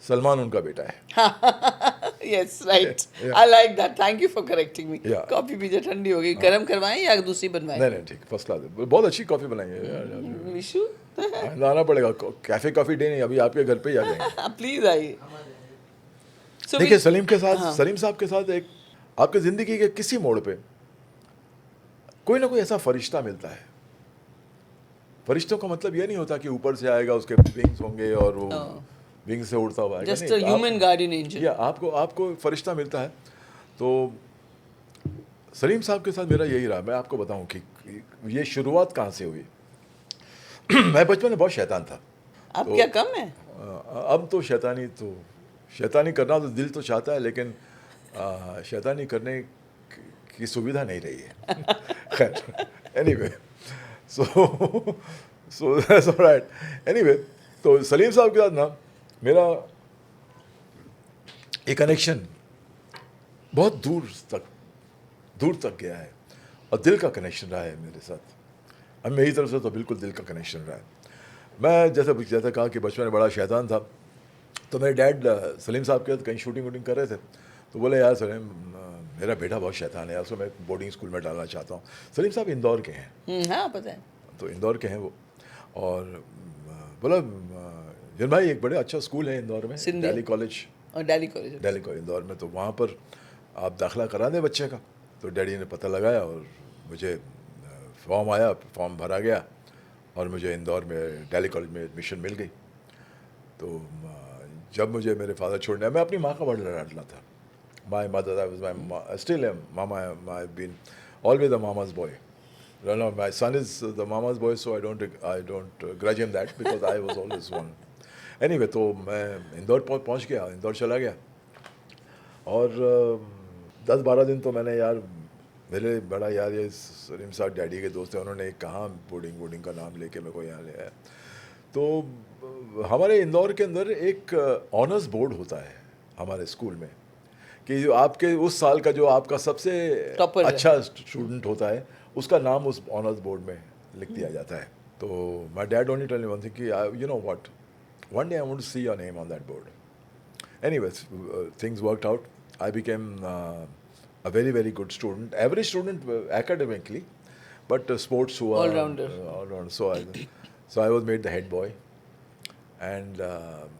सलमान उनका बेटा है। Yes, right. Yeah. I like that. Thank you for correcting me. Yeah. Coffee पीजिए, ठंडी हो गई. गरम करवाएं या दूसरी बनवाएं? नहीं ठीक, फर्स्ट क्लास है, बहुत अच्छी कॉफ़ी बनाई है। विशु आना पड़ेगा, कैफ़े कॉफ़ी डे नहीं, अभी आपके घर पे ही आ जाएंगे। प्लीज आइए. So देखिए we- सलीम के साथ, हाँ. सलीम साहब के साथ एक आपके ज़िंदगी के किसी मोड़ पे कोई ना कोई ऐसा फरिश्ता मिलता है। फरिश्तों का मतलब ये नहीं होता कि ऊपर से आएगा, उसके विंग्स होंगे और वो विंग से उड़ता हुआ आएगा। Just a human guardian angel. या आपको फरिश्ता मिलता है। तो सलीम साहब के साथ मेरा यही रहा। मैं आपको बताऊं कि ये शुरुआत कहाँ से हुई। मैं बचपन में बहुत शैतान था। अब क्या कम है? अब तो शैतानी करना तो दिल तो चाहता है, लेकिन शैतानी करने की सुविधा नहीं रही है। खैर anyway, so that's alright. Anyway, तो सलीम साहब के साथ ना मेरा एक कनेक्शन बहुत दूर तक गया है और दिल का कनेक्शन रहा है मेरे साथ। अब मेरी तरफ से तो बिल्कुल दिल का कनेक्शन रहा है। मैं जैसे कहा कि बचपन में बड़ा शैतान था, तो मेरे डैड सलीम साहब के साथ कहीं शूटिंग कर रहे थे, तो बोले यार सलीम मेरा बेटा बहुत शैतान है, उसको मैं बोर्डिंग स्कूल में डालना चाहता हूँ। सलीम साहब इंदौर के हैं। हाँ पता है. तो इंदौर के हैं वो, और बोला जन भाई एक बड़े अच्छा स्कूल है इंदौर में, दिल्ली कॉलेज। और दिल्ली कॉलेज इंदौर में, तो वहाँ पर आप दाखिला करा दें बच्चे का। तो डैडी ने पता लगाया और मुझे फॉर्म आया, फॉर्म भरा गया और मुझे इंदौर में दिल्ली कॉलेज में एडमिशन मिल गई। तो जब मुझे मेरे फादर छोड़ने, मैं अपनी माँ का बड़ा लाडला था। My mother still am mama, I been always the mama's boy. No, my son is the mama's boy, so I don't grudge him that because I was always one. Anyway, तो मैं इंदौर पहुंच गया, इंदौर चला गया और 10-12 दिन तो मैंने यार, मेरे बड़ा यार ये सलीम साहब डैडी के दोस्त हैं, उन्होंने कहाँ बोर्डिंग का नाम लेके मेरे को यहाँ ले आया। तो हमारे इंदौर के अंदर एक ऑनर्स बोर्ड होता है हमारे स्कूल में, कि जो आपके उस साल का जो आपका सबसे अच्छा स्टूडेंट होता है उसका नाम उस ऑनर्स बोर्ड में लिख दिया जाता है। तो my dad only tell me one thing कि you know what, one day I want to see your name on that board. Anyways things worked out. I became a very good student, average student academically, but sports हुआ all rounder. So I was made the head boy, and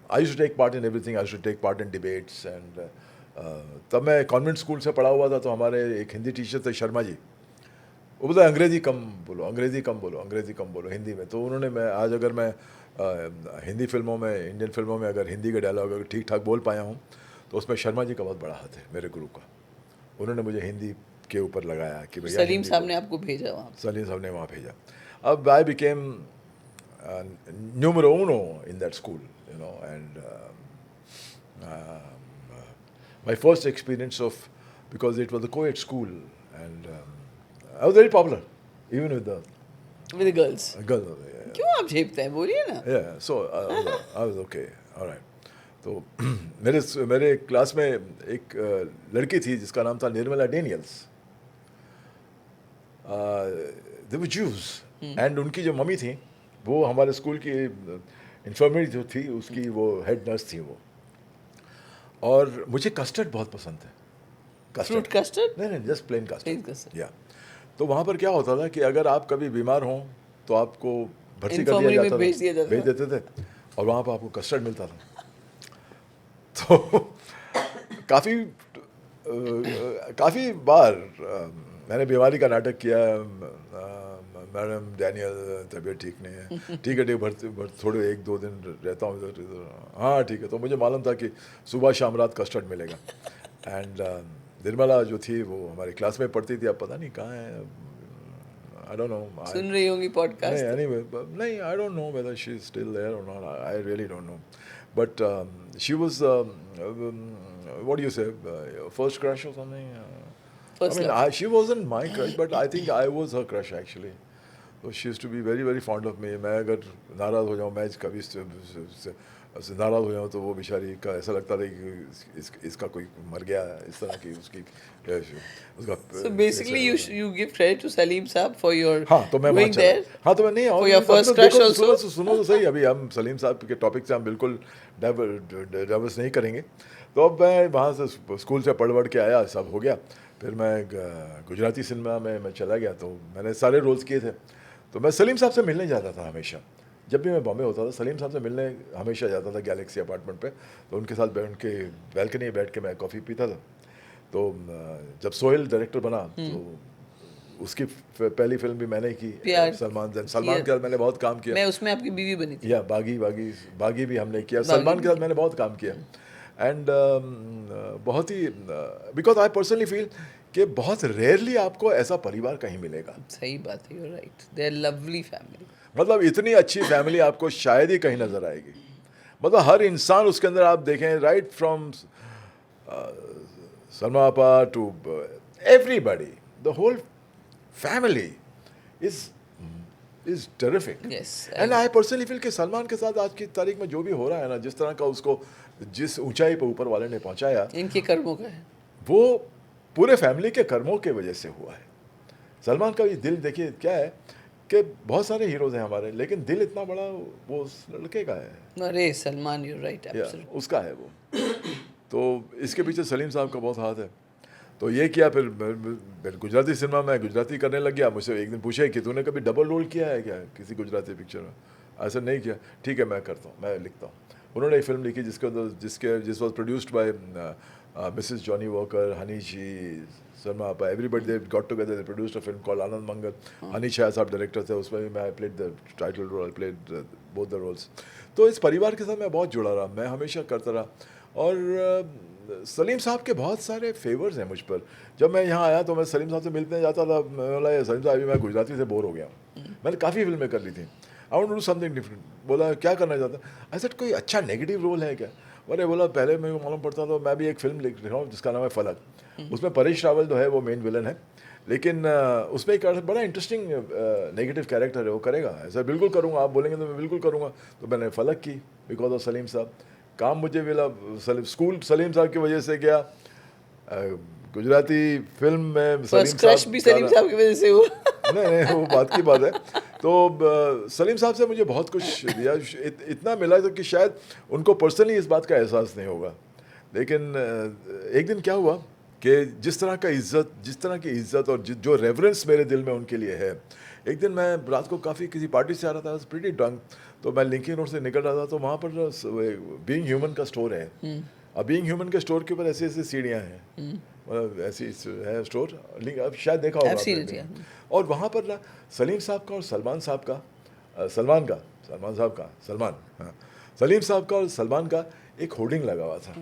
I used to take part in everything. I used to take part in debates and तब मैं convent school से पढ़ा हुआ था, तो हमारे एक हिंदी टीचर थे शर्मा जी, वो बोला अंग्रेज़ी कम बोलो, अंग्रेज़ी कम बोलो, अंग्रेज़ी कम बोलो हिंदी में। तो उन्होंने, मैं आज अगर मैं हिंदी फिल्मों में, इंडियन फिल्मों में अगर हिंदी के डायलॉग अगर ठीक ठाक बोल पाया हूँ, तो उसमें शर्मा जी का बहुत बड़ा हाथ है, मेरे गुरु का। उन्होंने मुझे हिंदी के ऊपर लगाया कि भैया सलीम हिंदी साहब बोलो। ने आपको भेजा वहाँ पे। सलीम साहब ने वहाँ भेजा। अब I became numero uno in that school, you know, and my first experience of, because it was a co-ed school, and I was very popular, even with the with girls. girls. क्यों आप झेपते हैं, बोलिए ना। Yeah, so I was okay, all right. तो मेरे class में एक लड़की थी जिसका नाम था Nirmala Daniels. They were Jews, and उनकी जो मम्मी थी वो हमारे स्कूल की इन्फर्मरी जो थी उसकी वो हेड नर्स थी वो। और मुझे कस्टर्ड बहुत पसंद है। Fruit custard? नहीं नहीं, just plain Plain custard. custard. या तो वहाँ पर क्या होता था कि अगर आप कभी बीमार हों तो आपको भर्ती कर Infirmary दिया में जाता भेज दिया था, जाता भेज था। देते थे, और वहाँ पर आपको कस्टर्ड मिलता था। तो काफ़ी बार मैंने बीमारी का नाटक किया। मैडम डैनियल तबीयत ठीक नहीं है, ठीक है भर्ती थोड़े 1-2 दिन रहता हूँ इधर, हाँ ठीक है। तो मुझे मालूम था कि सुबह शाम रात कस्टर्ड मिलेगा। एंड निर्मला जो थी वो हमारी क्लास में पढ़ती थी, अब पता नहीं कहाँ है, आई डोंट नो। सुन रही होंगी नहीं, पॉडकास्ट। anyway, नहीं, I don't know whether she is still there or not. I really don't know. But she was, what do you say, first crush or something? First I mean, love. she wasn't my crush, but I think I was her crush actually. So she used to be very, very fond of me. मैं अगर नाराज़ हो जाऊँ, मैं कभी से नाराज़ हो जाऊँ, तो वो बेचारी का ऐसा लगता था कि इसका कोई मर गया है, इस तरह की उसकी उसका। So basically you give credit to Salim Saab for your हाँ, तो मैं वहाँ going चला। there. हाँ, तो मैं नहीं, For your और first अपने crush देखो, also? सुनो तो सही। अभी हम सलीम साहब के टॉपिक से हम बिल्कुल डाइवर्स नहीं करेंगे। तो अब मैं वहाँ से स्कूल से पढ़ के आया, सब हो गया। फिर मैं गुजराती सिनेमा में मैं चला गया, तो मैंने सारे रोल्स किए थे। तो मैं सलीम साहब से मिलने जाता था हमेशा। जब भी मैं बॉम्बे होता था, सलीम साहब से मिलने हमेशा जाता था गैलेक्सी अपार्टमेंट पे। तो उनके साथ उनके बैल्कनी में बैठ के मैं कॉफ़ी पीता था। तो जब सोहेल डायरेक्टर बना, तो उसकी पहली फिल्म भी मैंने की, प्यार सलमान के किया। साथ मैंने बहुत काम किया। मैं उसमें आपकी बीवी बनी थी। या बागी भी हमने किया, बागी सलमान भी के साथ मैंने बहुत काम किया। एंड बहुत ही, बिकॉज आई पर्सनली फील कि बहुत रेयरली आपको ऐसा परिवार कहीं मिलेगा। सही बात है, you right, they are lovely family. मतलब इतनी अच्छी फैमिली आपको शायद ही कहीं नजर आएगी। मतलब हर इंसान उसके अंदर आप देखें, right from Salma Apa to everybody, the whole family is terrific. Yes, and I personally feel कि सलमान के साथ आज की तारीख में जो भी हो रहा है ना, जिस तरह का उसको जिस ऊंचाई पर ऊपर वाले ने पहुंचाया, इनके कर्मों का है। वो पूरे फैमिली के कर्मों के वजह से हुआ है। सलमान का ये दिल देखिए क्या है कि बहुत सारे हीरोज हैं हमारे, लेकिन दिल इतना बड़ा वो उस लड़के का है। अरे सलमान, यू राइट, या एब्सोल्युटली। उसका है वो। तो इसके पीछे सलीम साहब का बहुत हाथ है। तो ये किया, फिर गुजराती सिनेमा में गुजराती करने लग गया। मुझसे एक दिन पूछे कि तूने कभी डबल रोल किया है क्या किसी गुजराती पिक्चर में? ऐसा नहीं किया। ठीक है, मैं करता हूँ, मैं लिखता हूँ। उन्होंने एक फिल्म लिखी जिस was produced by Mrs Johnny Walker, Honey ji, Sharma आपा, everybody they got together, they produced a film called Anand Mangal. Honey Shah Sahab director थे, उसमें भी मैं played the title role, played both the roles. तो इस परिवार के साथ मैं बहुत जुड़ा रहा, मैं हमेशा करता रहा। और सलीम साहब के बहुत सारे फेवर्स हैं मुझ पर। जब मैं यहाँ आया तो मैं सलीम साहब से मिलने जाता था, मैं बोला सलीम साहब अभी मैं गुजराती से बोर हो गया हूँ, मैंने काफ़ी फिल्में कर ली थी, I want to do something different. बोला क्या करना चाहता? ऐसा कोई अच्छा नेगेटिव रोल है क्या? मैंने बोला पहले मेरे को मालूम पड़ता था, मैं भी एक फिल्म लिख रहा हूँ जिसका नाम है फलक। उसमें परेश रावल जो है वो मेन विलन है, लेकिन उसमें एक बड़ा इंटरेस्टिंग नेगेटिव कैरेक्टर है, वो करेगा। ऐसा बिल्कुल करूँगा, आप बोलेंगे तो मैं बिल्कुल करूँगा। तो मैंने फलक की बिकॉज ऑफ सलीम साहब। काम मुझे मिला स्कूल सलीम साहब की वजह से गया, गुजराती फिल्म में फर्स्ट क्रश भी सलीम साहब की वजह से हुआ। नहीं, वो बात की बात है। तो सलीम साहब से मुझे बहुत कुछ दिया, इतना मिला तो कि शायद उनको पर्सनली इस बात का एहसास नहीं होगा। लेकिन एक दिन क्या हुआ कि जिस तरह की इज़्ज़त और जो रेवरेंस मेरे दिल में उनके लिए है, एक दिन मैं रात को काफ़ी किसी पार्टी से आ रहा था, प्रीटी ड्रंक। तो मैं लिंकिंग रोड से निकल रहा था, तो वहाँ पर बीइंग ह्यूमन का स्टोर है। अब बीइंग ह्यूमन के स्टोर के ऊपर ऐसी ऐसी सीढ़ियाँ हैं, मतलब ऐसी है स्टोर, अब शायद देखा होगा I've seen आपने it, भी। yeah. और वहाँ पर ना सलीम साहब का और सलमान साहब का, सलीम साहब का और सलमान का एक होर्डिंग लगा हुआ था,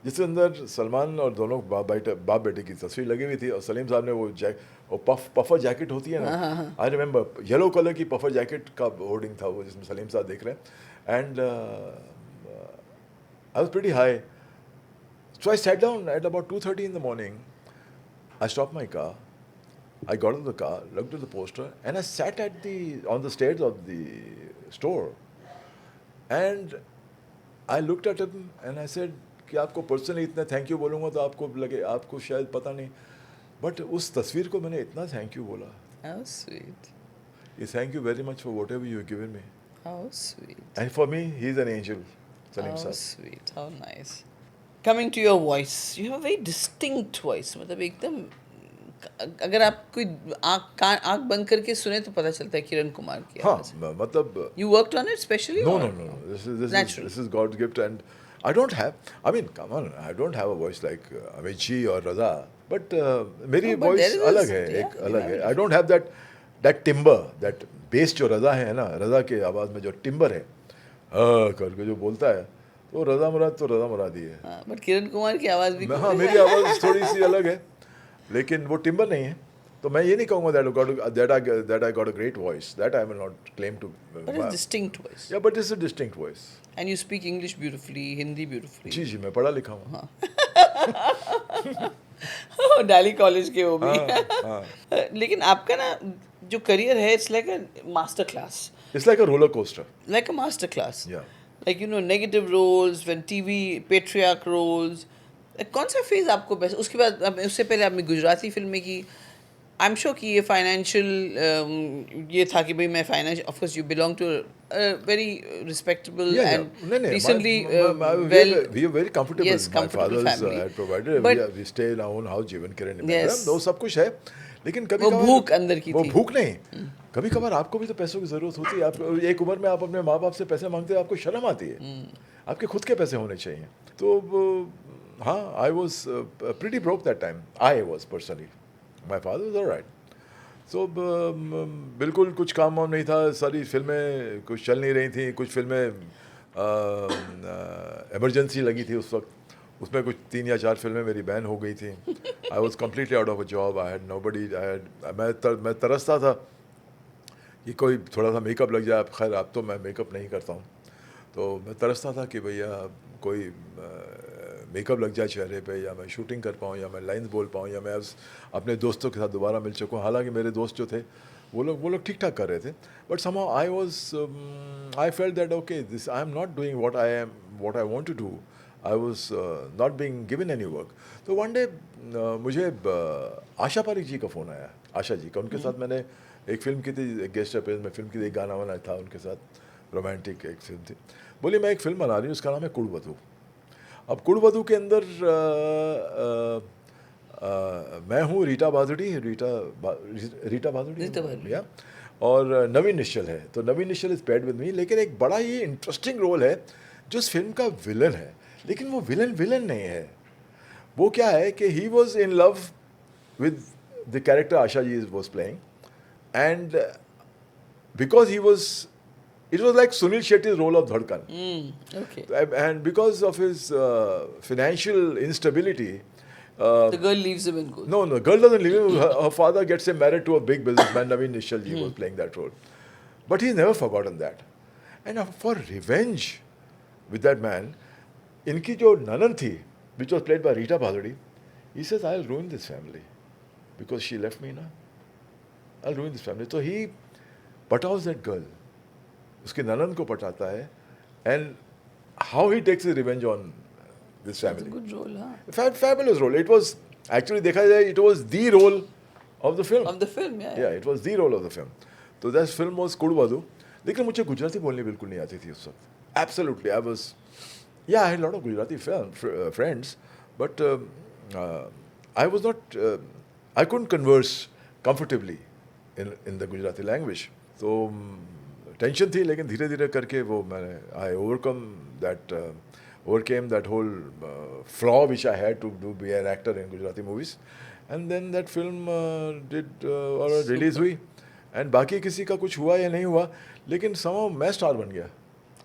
जिसके अंदर सलमान और दोनों बाप बेटे की तस्वीर लगी हुई थी, और सलीम साहब ने वो पफर जैकेट होती है ना, आई रिमेंबर येलो कलर की पफर जैकेट का होर्डिंग था वो, जिसमें सलीम साहब दिख रहे हैं, and I was pretty high, so I sat down at about 2:30 in the morning. I stopped my car. I got out of the car, looked at the poster, and I sat on the stairs of the store. And I looked at him and I said कि आपको personally इतना thank you बोलूँगा तो आपको लगे, आपको शायद पता नहीं, बट उस तस्वीर को मैंने इतना थैंक यू बोला, How sweet. कि thank you very much for what ever you given me, How sweet. And for me he is an angel, Salim How साहब। sweet. How nice. Coming to your voice, you have a very distinct voice. मतलब एकदम, अगर आप कोई आँख बंद करके सुने तो पता चलता है किरण कुमार की हाँ, आवाज़। मतलब You worked on it specially? No, or- no, no, no. Natural. This is God's gift, and I don't have. I mean, come on, I don't have a voice like Amit Ji or Raza, but मेरी No, but voice there is- अलग है, yeah, एक अलग है. yeah. I don't have that timber, that bass जो रज़ा है ना, रज़ा के आवाज़ में जो timber है, करके जो बोलता है, तो रज़ा मुराद ही है. हाँ, but किरण कुमार की आवाज़ भी हाँ, मेरी आवाज़ थोड़ी सी अलग है, लेकिन वो timber नहीं है. तो मैं ये नहीं कहूँगा that I got a great voice. That I will not claim to. but it's distinct voice. Yeah, but it's a distinct voice. And you speak English beautifully, Hindi beautifully. जी जी, मैं पढ़ा लिखा हूँ. दिल्ली कॉलेज के वो भी. हाँ. लेकिन आपका ना जो करियर है, it's like a master class. It's like a roller coaster. Like a master class. Yeah. Like, you know, negative roles, when TV, patriarch roles. कौन सा फेज आपको बेस्ट, उसके बाद उससे पहले आपने गुजराती फिल्में की. आई एम श्योर कि ये फाइनेंशियल ये था कि भाई मैं financial, of course you belong to very respectable and No, no. Recently We are very comfortable. Yes, My comfortable father's family. had provided. But- We stay in our own house, जीवन किरण में. Yes. वो सब कुछ है, लेकिन कभी वो कभार भूख अंदर की वो थी. भूख नहीं. कभी कभार आपको भी तो पैसों की जरूरत होती है. आप एक उम्र में आप अपने माँ बाप से पैसे मांगते हो, आपको शर्म आती है. आपके खुद के पैसे होने चाहिए. तो हाँ, I was pretty broke that time. I was personally. My father was all right. So बिल्कुल कुछ काम वाम नहीं था. सारी फिल्में कुछ चल नहीं रही थी. कुछ फिल्में इमरजेंसी लगी थी उस वक्त. उसमें कुछ 3 या 4 फिल्में मेरी बैन हो गई थी. I was completely out of a job. I had nobody. मैं तरसता था कि कोई थोड़ा सा मेकअप लग जाए. खैर अब तो मैं मेकअप नहीं करता हूँ, तो मैं तरसता था कि भैया कोई मेकअप लग जाए चेहरे पे, या मैं शूटिंग कर पाऊँ, या मैं लाइंस बोल पाऊँ, या मैं अपने दोस्तों के साथ दोबारा मिल सकूँ. हालांकि मेरे दोस्त जो थे वो लोग ठीक ठाक कर रहे थे, but somehow I felt that okay, this I am not doing what I want to do. I was not being given any work. तो one day मुझे आशा पारिक जी का फ़ोन आया. आशा जी का, उनके साथ मैंने एक फिल्म की थी, एक गेस्ट अपीयरेंस में फिल्म की थी, एक गाना वाना था उनके साथ, रोमांटिक एक फिल्म थी. बोली मैं एक फिल्म बना रही हूँ, उसका नाम है कुड़वधू. अब कुड़वधू के अंदर मैं हूँ रीटा बादुड़ी या, और नवीन निश्चल है. तो नवीन निश्चल इज़ पेड विद मी. लेकिन एक बड़ा ही इंटरेस्टिंग रोल है जो इस फिल्म का विलन है. लेकिन वो विलन नहीं है. वो क्या है कि he was in love with the character Asha ji was playing, and because he was, it was like Sunil Shetty's role of Dhadkan. Okay. And because of his financial instability, The girl leaves him and goes. no, the girl doesn't leave him. Her father gets him married to a big businessman. Naveen Nishal ji was playing that role. But he's never forgotten that. And for revenge with that man, inki jo nanan thi, which was played by Rita Bhaduri, he says, I'll ruin this family because she left me now. I'll ruin this family. So he pataus that girl. उसके ननन को पटाता है, and how he takes his revenge on this family. Good role, huh? Fabulous role. It was actually, देखा जाए, it was the role of the film. Of the film, yeah. Yeah, it was the role of the film. तो that film was कुड़वधू. लेकिन मुझे गुजराती बोलनी बिल्कुल नहीं आती थी उस वक्त. Absolutely, I was, yeah, I had a lot of Gujarati friends, but I was not, I couldn't converse comfortably in the Gujarati language. तो टेंशन थी, लेकिन धीरे धीरे करके वो मैंने I overcome that overcame that whole flaw which I had to do be an actor in Gujarati movies. And then that film did और release हुई. And बाकी किसी का कुछ हुआ या नहीं हुआ, लेकिन somehow मैं स्टार बन गया.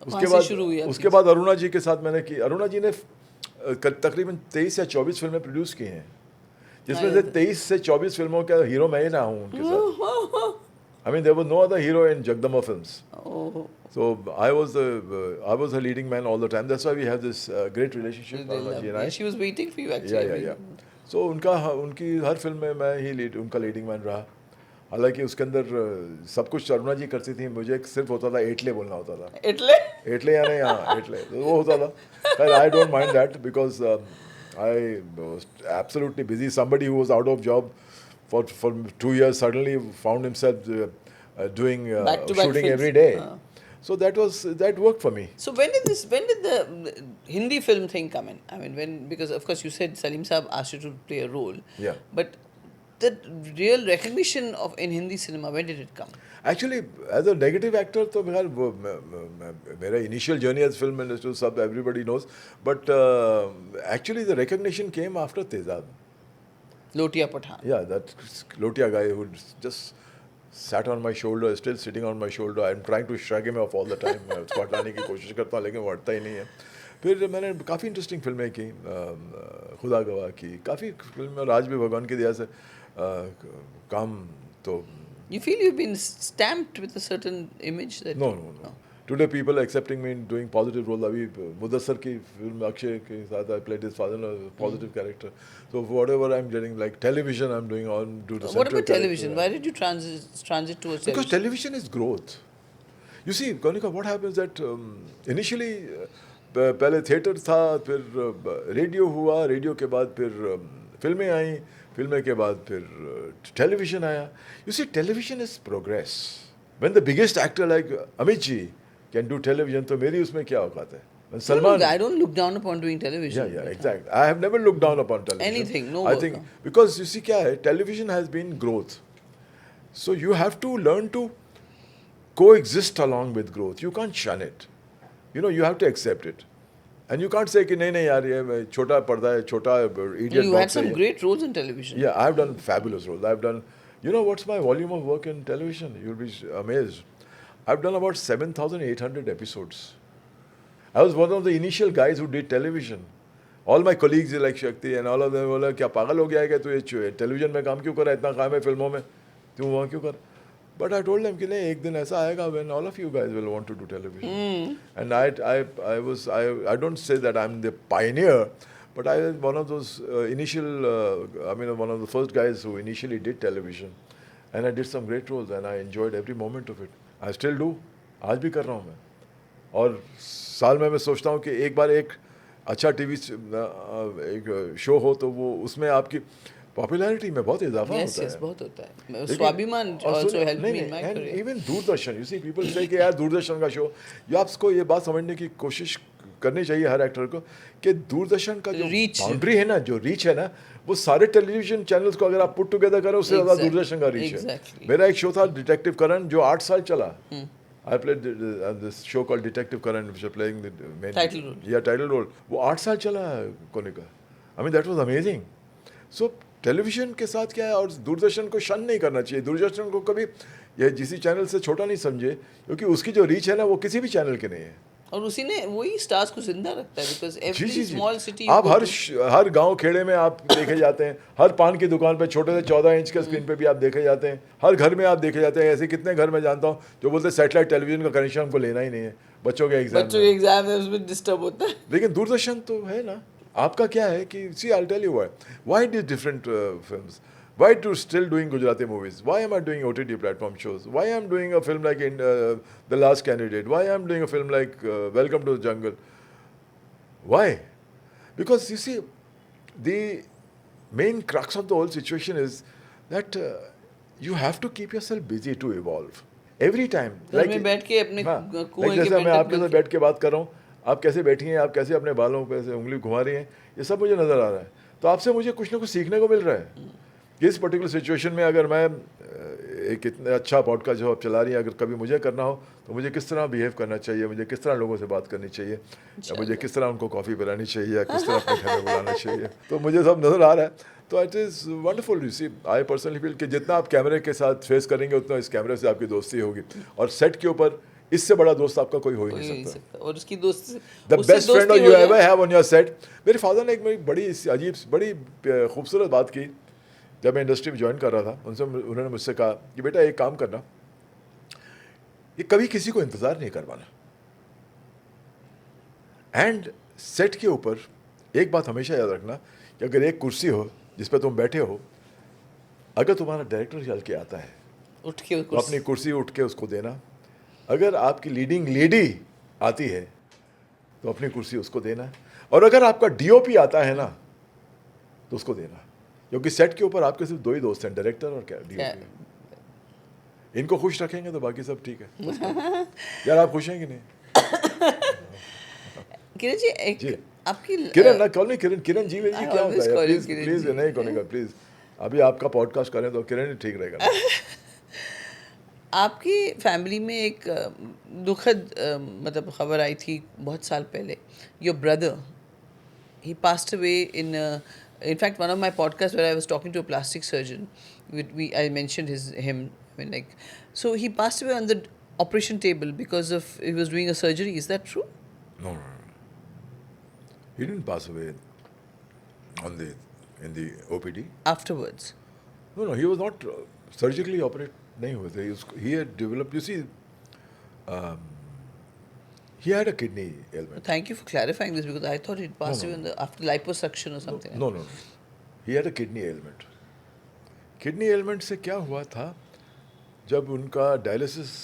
उसके बाद अरुणा जी के साथ मैंने की. अरुणा जी ने तकरीबन 23 या 24 फिल्में प्रोड्यूस की हैं, जिसमें से 23 से 24 फिल्मों का हीरो मैं ही रहा हूँ उनके साथ. I mean, there was no other hero in Jagdamba films. Oh. So I was the leading man all the time. That's why we have this great relationship. Aruna ji and I. She was waiting for you actually. Yeah. So उनकी हर film में मैं ही उनका leading man रहा. हालांकि उसके अंदर सब कुछ अरुणा जी करती थी, मुझे सिर्फ होता था एटले बोलना होता था. एटले या नहीं, हाँ एटले तो वो होता था. But I don't mind that because I was absolutely busy. Somebody who was out of job for 2 years suddenly found himself doing shooting every day. So that worked for me. So when did the Hindi film thing come in? I mean, because of course you said Salim Saab asked you to play a role. Yeah. But the real recognition in Hindi cinema, when did it come? Actually, as a negative actor, तो मेरा initial journey as film industry सब everybody knows. But actually the recognition came after Tezab. Lotia Pathan. Yeah, that Lotia guy who just sat on my shoulder, still sitting on my shoulder. I'm trying to shrug him off all the time. उसको हटाने की कोशिश करता हूँ, लेकिन वो हटता ही नहीं है. फिर मैंने काफ़ी इंटरेस्टिंग फिल्में की, खुदा गवाह की, काफ़ी फिल्में, और आज भी भगवान की दया से काम तो. You feel you've been stamped with a certain image? That No. Today people accepting me in doing positive role. अभी मुदस्सर की फिल्म अक्षय के साथ I played his father, a positive character. So whatever I'm getting, like television, I'm doing on do the. What about television? Why did you transit towards because television? television is growth. You see, Konika, what happens that initially पहले theatre था, फिर radio हुआ, radio के बाद फिर फिल्में आई, फिल्में के बाद फिर टेलीविजन आया. You see, television is progress. When the biggest actor like Amit ji can do television, तो मेरी उसमें क्या औकात है? When Salman, I don't look down upon doing television. Yeah, exactly. I have never looked down upon television. Anything, no. I think because you see, क्या है? Television has been growth. So you have to learn to coexist along with growth. You can't shun it. You have to accept it. And you can't say कि नहीं यार ये छोटा पर्दा है, छोटा idiot. You had some great roles in television. Yeah, I've done fabulous roles. I've done. You know what's my volume of work in television? You'll be amazed. I've done about 7,800 episodes. I was one of the initial guys who did television. All my colleagues like Shakti and all of them बोला क्या पागल हो गया है क्या तू ये television में काम क्यों कर रहा है, इतना काम है फिल्मों में, तू वहाँ क्यों कर. But I told them कि नहीं, एक दिन ऐसा आएगा when all of you guys will want to do television. And I don't say that I'm the pioneer, but I was one of those one of the first guys who initially did television. And I did some great roles and I enjoyed every moment of it. I still do. आज भी कर रहा हूँ मैं. और साल में मैं सोचता हूँ कि एक बार एक अच्छा टीवी एक शो हो तो वो उसमें आपकी पॉपुलैरिटी में बहुत इजाफा होता है. बहुत होता है. स्वाभिमान also helped me in my career. Even Doordarshan, you see people say कि यार दूरदर्शन का शो, ये आपको ये बात समझने की कोशिश करनी चाहिए हर एक्टर को कि दूरदर्शन का जो बाउंड्री है ना, जो रीच है ना, वो सारे टेलीविजन चैनल्स को अगर आप पुट टुगेदर करें उससे ज़्यादा दूरदर्शन का रीच है. मेरा एक शो था डिटेक्टिव करण जो 8 साल चला. I played this show called Detective Karan, which was playing the main title role. Yeah, title role. वो 8 साल चला कोनिका. I mean that was amazing. So television के साथ क्या है, और दूरदर्शन को शन नहीं करना चाहिए. दूरदर्शन को कभी ये किसी चैनल से छोटा नहीं समझे, क्योंकि उसकी जो रीच है ना वो किसी भी चैनल के नहीं है. और उसी ने वही स्टार्स को जिंदा रखता है. बिकॉज एवरी स्मॉल सिटी आप हर गांव खेड़े में आप देखे जाते हैं, हर पान की दुकान पे छोटे से 14 इंच के स्क्रीन पे भी आप देखे जाते हैं, हर घर में आप देखे जाते हैं. ऐसे कितने घर में जानता हूँ जो बोलते हैं सैटेलाइट टेलीविजन का कनेक्शन हमको लेना ही नहीं है, बच्चों के एग्जाम में उसमें डिस्टर्ब होता है. लेकिन दूरदर्शन तो है ना. आपका क्या है कि see, I'll tell you why did different films, why do still doing Gujarati movies, why am I doing OTT platform shows, why am I doing a film like The Last Candidate, why am I doing a film like Welcome to the Jungle. Why? Because you see, the main crux of the whole situation is that you have to keep yourself busy to evolve every time. Like बैठ के अपने कुएं के जैसे मैं आपके साथ बैठ के बात कर रहा हूँ, आप कैसे बैठी हैं, आप कैसे अपने बालों पे से उंगली घुमा रही हैं, ये सब मुझे नज़र आ रहा है. तो आपसे मुझे कुछ ना कुछ सीखने को मिल रहा है. इस पर्टिकुलर सिचुएशन में अगर मैं एक इतना अच्छा पॉडकास्ट जो आप चला रही हैं, अगर कभी मुझे करना हो तो मुझे किस तरह बिहेव करना चाहिए, मुझे किस तरह लोगों से बात करनी चाहिए, या मुझे किस तरह उनको कॉफ़ी पिलानी चाहिए, या किस तरह अपने घर में बुलाना चाहिए, तो मुझे सब नज़र आ रहा है. तो it is wonderful. You see, I personally feel कि जितना आप कैमरे के साथ फेस करेंगे उतना इस कैमरे से आपकी दोस्ती होगी, और सेट के ऊपर इससे बड़ा दोस्त आपका कोई हो ही नहीं सकता. और उसकी दोस्त the best friend you ever have on your set. मेरे फादर ने एक मेरी बड़ी अजीब बड़ी खूबसूरत बात की जब मैं इंडस्ट्री में ज्वाइन कर रहा था. उन्होंने मुझसे कहा कि बेटा एक काम करना, ये कभी किसी को इंतज़ार नहीं करवाना, एंड सेट के ऊपर एक बात हमेशा याद रखना कि अगर एक कुर्सी हो जिस पर तुम बैठे हो, अगर तुम्हारा डायरेक्टर चल के आता है उठ के तो अपनी कुर्सी उठ के उसको देना. अगर आपकी लीडिंग लेडी आती है तो अपनी कुर्सी उसको देना, और अगर आपका डीओपी आता है ना तो उसको देना, क्योंकि सेट के ऊपर आपके सिर्फ दो ही दोस्त हैं, डायरेक्टर और क्या डीओपी. इनको खुश रखेंगे तो बाकी सब ठीक है. यार आप खुश हैं कि नहीं? किरण जी, एक जी. आपकी किरण ना कॉल नहीं, किरण, किरण जी. I क्या always होता है? call you please Kiran please ji. नहीं करेगा प्लीज. अभी आपका पॉडकास्ट करें तो किरण ही ठीक रहेगा. आपकी फैमिली में एक दुखद मतलब खबर आई थी बहुत साल पहले. Your brother, he passed away in fact one of my podcasts where I was talking to a plastic surgeon, I mentioned him. I mean, like, so he passed away on the operation table because of he was doing a surgery. Is that true? No, no, no. He didn't pass away in the OPD. Afterwards. No, he was not surgically operated. नहीं हुए थे. He had developed. You see, he had a kidney ailment. Thank you for clarifying this, because I thought he passed away after liposuction or something. No. He had a kidney ailment. Kidney ailment से क्या हुआ था, जब उनका dialysis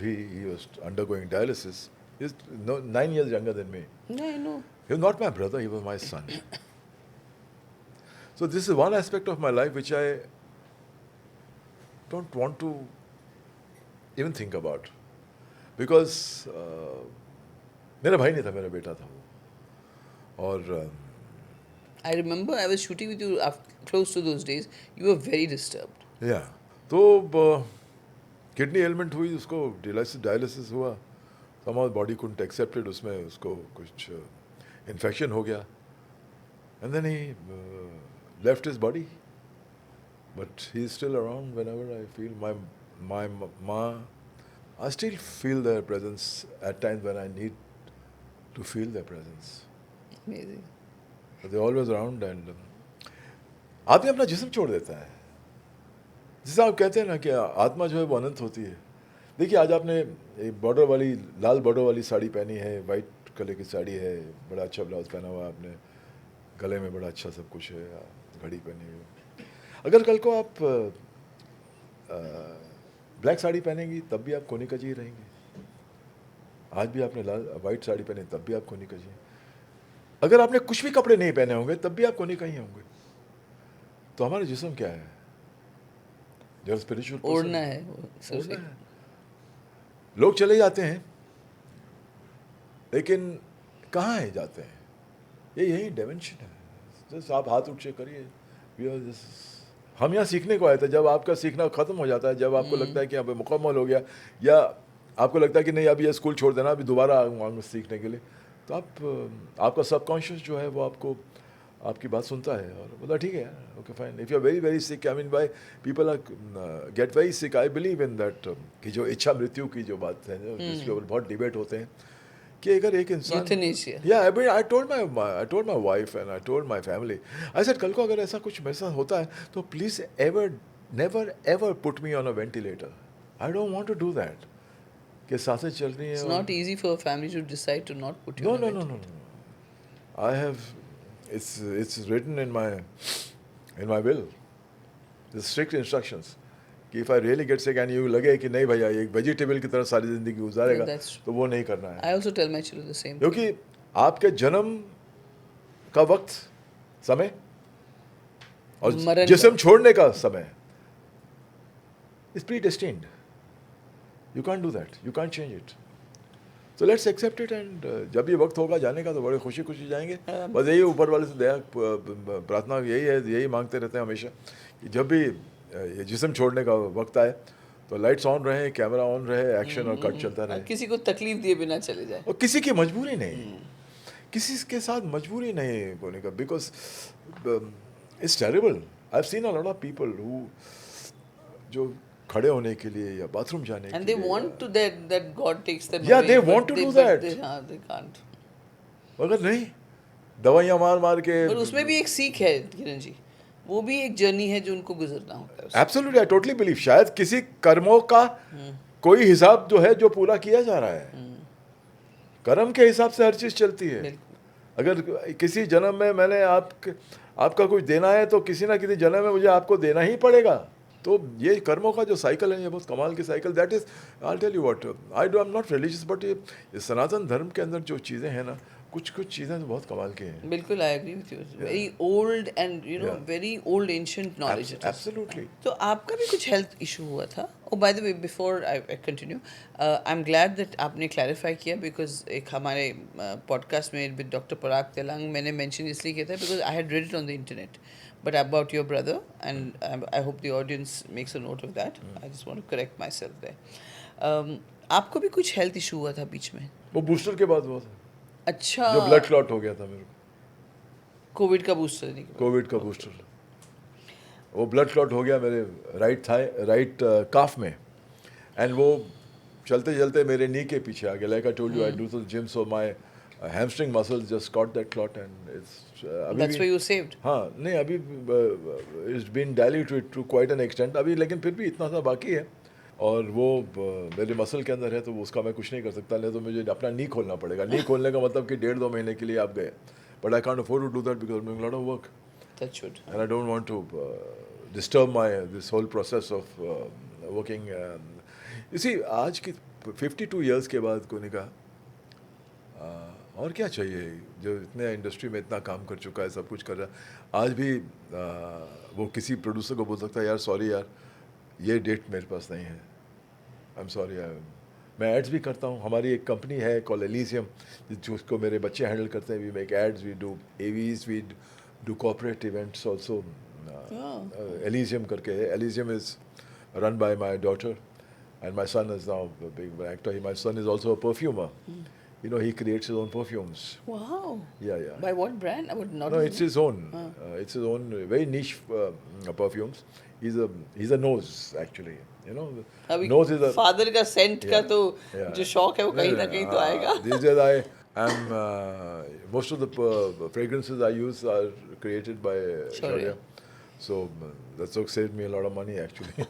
भी, he was undergoing dialysis. He's 9 years younger than me. Yeah, I know. He was not my brother, he was my son. So this is one aspect of my life which I don't want to even think about, because मेरा भाई नहीं था, मेरा बेटा था वो. और I remember I was shooting with you close to those days. You were very disturbed. या तो किडनी एलिमेंट हुई, उसको डायलिसिस हुआ. somehow body couldn't accept it, उसमें उसको कुछ इन्फेक्शन हो गया, and then he left his body, but he's still around whenever I feel my ma. I still feel their presence at times when I need to feel their presence. Amazing. They're always around. And आदमी अपना जिस्म छोड़ देता है. जैसे आप कहते हैं ना कि आत्मा जो है वो अनंत होती है. देखिए, आज आपने एक बॉर्डर वाली, लाल बॉर्डर वाली साड़ी पहनी है, वाइट कलर की साड़ी है, बड़ा अच्छा ब्लाउज पहना हुआ आपने, गले में बड़ा अच्छा सब कुछ है, घड़ी पहनी हुई. अगर कल को आप ब्लैक साड़ी पहनेंगी तब भी आप कोनी कजी रहेंगी. आज भी आपने वाइट साड़ी पहनी तब भी आप कोनी कजी. अगर आपने कुछ भी कपड़े नहीं पहने होंगे तब भी आप कोनी कहीं होंगे. तो हमारा जिस्म क्या है? जो स्पिरिचुअल ओढ़ना है वो, ओढ़ना है. लोग चले जाते हैं, लेकिन कहाँ है जाते हैं? ये यही डायमेंशन है. जस्ट आप हाथ उठ से करिए. हम यहाँ सीखने को आए थे. जब आपका सीखना ख़त्म हो जाता है, जब आपको लगता है कि यहाँ पे मुकम्मल हो गया, या आपको लगता है कि नहीं अब ये स्कूल छोड़ देना, अभी दोबारा आऊँगा सीखने के लिए, तो आपका सबकॉन्शियस जो है वो आपकी बात सुनता है और बोला ठीक है, okay fine. If you are very very sick, I mean by people are get very sick, I believe in that कि जो इच्छा मृत्यु की जो बात है, जिसके ऊपर बहुत डिबेट होते हैं कि अगर एक इंसान, I told my wife and I told my family, I said कल को अगर ऐसा कुछ वैसा होता है तो please never ever put me on a ventilator. I don't want to do that. कि सांसें चल रही हैं. It's not easy for a family to decide to not put you on a ventilator. No. I have, it's written in my will. The strict instructions. कि if I really get sick and you लगे कि नहीं भैया एक vegetable की तरह सारी ज़िंदगी गुजारेगा, तो वो नहीं करना है. I also tell my children the same. क्योंकि आपके जन्म का वक्त, समय और जिस्म छोड़ने का समय is predestined. You can't do that. You can't change it. So let's accept it and जब ये वक्त होगा जाने का तो बड़े खुशी खुशी जाएंगे. बस यही ऊपर वाले से दया प्रार्थना यही है, यही मांगते रहते हैं हमेशा कि जब भी ये जिस्म छोड़ने का वक्त आए तो लाइट्स ऑन रहे, कैमरा ऑन रहे, एक्शन और कट चलता रहे, किसी को तकलीफ दिए बिना चले जाए। और किसी की मजबूरी नहीं, किसी के साथ मजबूरी नहीं होने का, because it's terrible. I have seen a lot of people who जो खड़े होने के लिए या बाथरूम जाने And के they लिए want to that God takes them Yeah, away. they but want to do but that. they can't. मगर नहीं, दवाइयाँ मार मार के। पर उसमें भी एक सीख है किरण जी, वो भी एक जर्नी है जो उनको गुजरना होता है उसमें। एब्सोल्युटली, आई टोटली बिलीव शायद किसी कर्मों का कोई हिसाब जो है जो पूरा किया जा रहा है, कर्म के हिसाब से हर चीज चलती है। बिल्कुल। अगर किसी जन्म में मैंने आपका कुछ देना है तो किसी ना किसी जन्म में मुझे आपको देना ही पड़ेगा। तो ये कर्मों का जो साइकिल है, ये बहुत कमाल की cycle. That is, I tell you what, I am not religious, but ये सनातन धर्म के अंदर जो चीज़ें हैं ना, कुछ चीज़ें तो बहुत कमाल की हैं। बिल्कुल, I agree with you. Very old and very old ancient knowledge. Absolutely. तो आपका भी कुछ हेल्थ इशू हुआ था? Oh by the way, before I continue, I am glad that आपने क्लैरिफाई किया, बिकॉज एक हमारे पॉडकास्ट में विद डॉक्टर पराग तेलंग मैंने मेंशन इसलिए किया था because I had read it on the internet, but about your brother, and I hope the audience makes a note of that. I just want to correct myself there. आपको भी कुछ health issue हुआ था बीच में? वो booster के बाद हुआ था। अच्छा, जो ब्लड क्लॉट हो गया था मेरे को, कोविड का बूस्टर नहीं? कोविड का बूस्टर, वो ब्लड क्लॉट हो गया मेरे राइट काफ में, एंड वो चलते चलते मेरे नी के पीछे आ गया। Like I told you, I do the gym, so my hamstring muscles just caught that clot, and it's that's why you saved. हाँ, नहीं अभी it's been diluted to quite an extent अभी, लेकिन फिर भी इतना सा बाकी है, और वो मेरे मसल के अंदर है, तो उसका मैं कुछ नहीं कर सकता, नहीं तो मुझे अपना नी खोलना पड़ेगा। नी खोलने का मतलब कि 1.5-2 महीने के लिए आप गए, but I can't afford to do that because I am lot of work, That's good. and I don't want to disturb this whole process of working. You see, आज की 52 years के बाद कोने का और क्या चाहिए, जो इतने इंडस्ट्री में इतना काम कर चुका है, सब कुछ कर रहा है, आज भी वो किसी प्रोड्यूसर को बोल सकता है, यार सॉरी यार, ये डेट मेरे पास नहीं है, आई एम सॉरी। मैं एड्स भी करता हूँ, हमारी एक कंपनी है कॉल एलिजियम, जिसको मेरे बच्चे हैंडल करते हैं। We make ads, we do AVs, we do corporate events also. Elysium करके है, Elysium is run by my daughter, and my son is now big actor. My son is also a perfumer. You know, he creates his own perfumes. Wow. Yeah. By what brand? I would not No, know. it's his own. It's his own very niche perfumes. He's a nose actually. You know, अभी nose is a father का scent का तो yeah. जो शौक है वो कहीं ना कहीं तो आएगा। These days I am most of the fragrances I use are created by Shaurya. So that's what saved me a lot of money actually.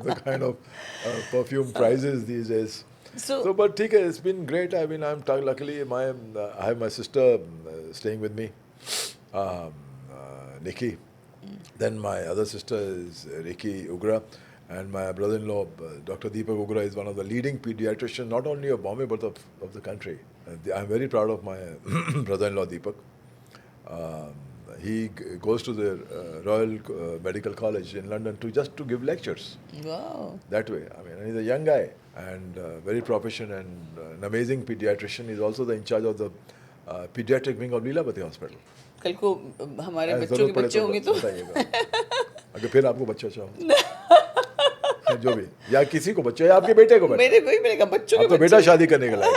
The kind of perfume prices these days. So but ठीक है, it's been great. I mean, luckily I have my sister staying with me, Nikki. Then my other sister is Ricky Ugra, and my brother-in-law, Dr. Deepak Ugra, is one of the leading pediatricians, not only of Bombay but of the country. I'm very proud of my brother-in-law Deepak. He goes to the Royal Medical College in London to give lectures. Wow. That way, I mean, he's a young guy and very professional and an amazing pediatrician. He's also the in charge of the pediatric wing of Leelapati Hospital. कल को हमारे बच्चों के बच्चे होंगे तो अगर फिर आपको बच्चा चाहो जो भी, या किसी को बच्चा, या आपके बेटे को बच्चा, मेरे बच्चों के तो बेटा शादी करने के लायक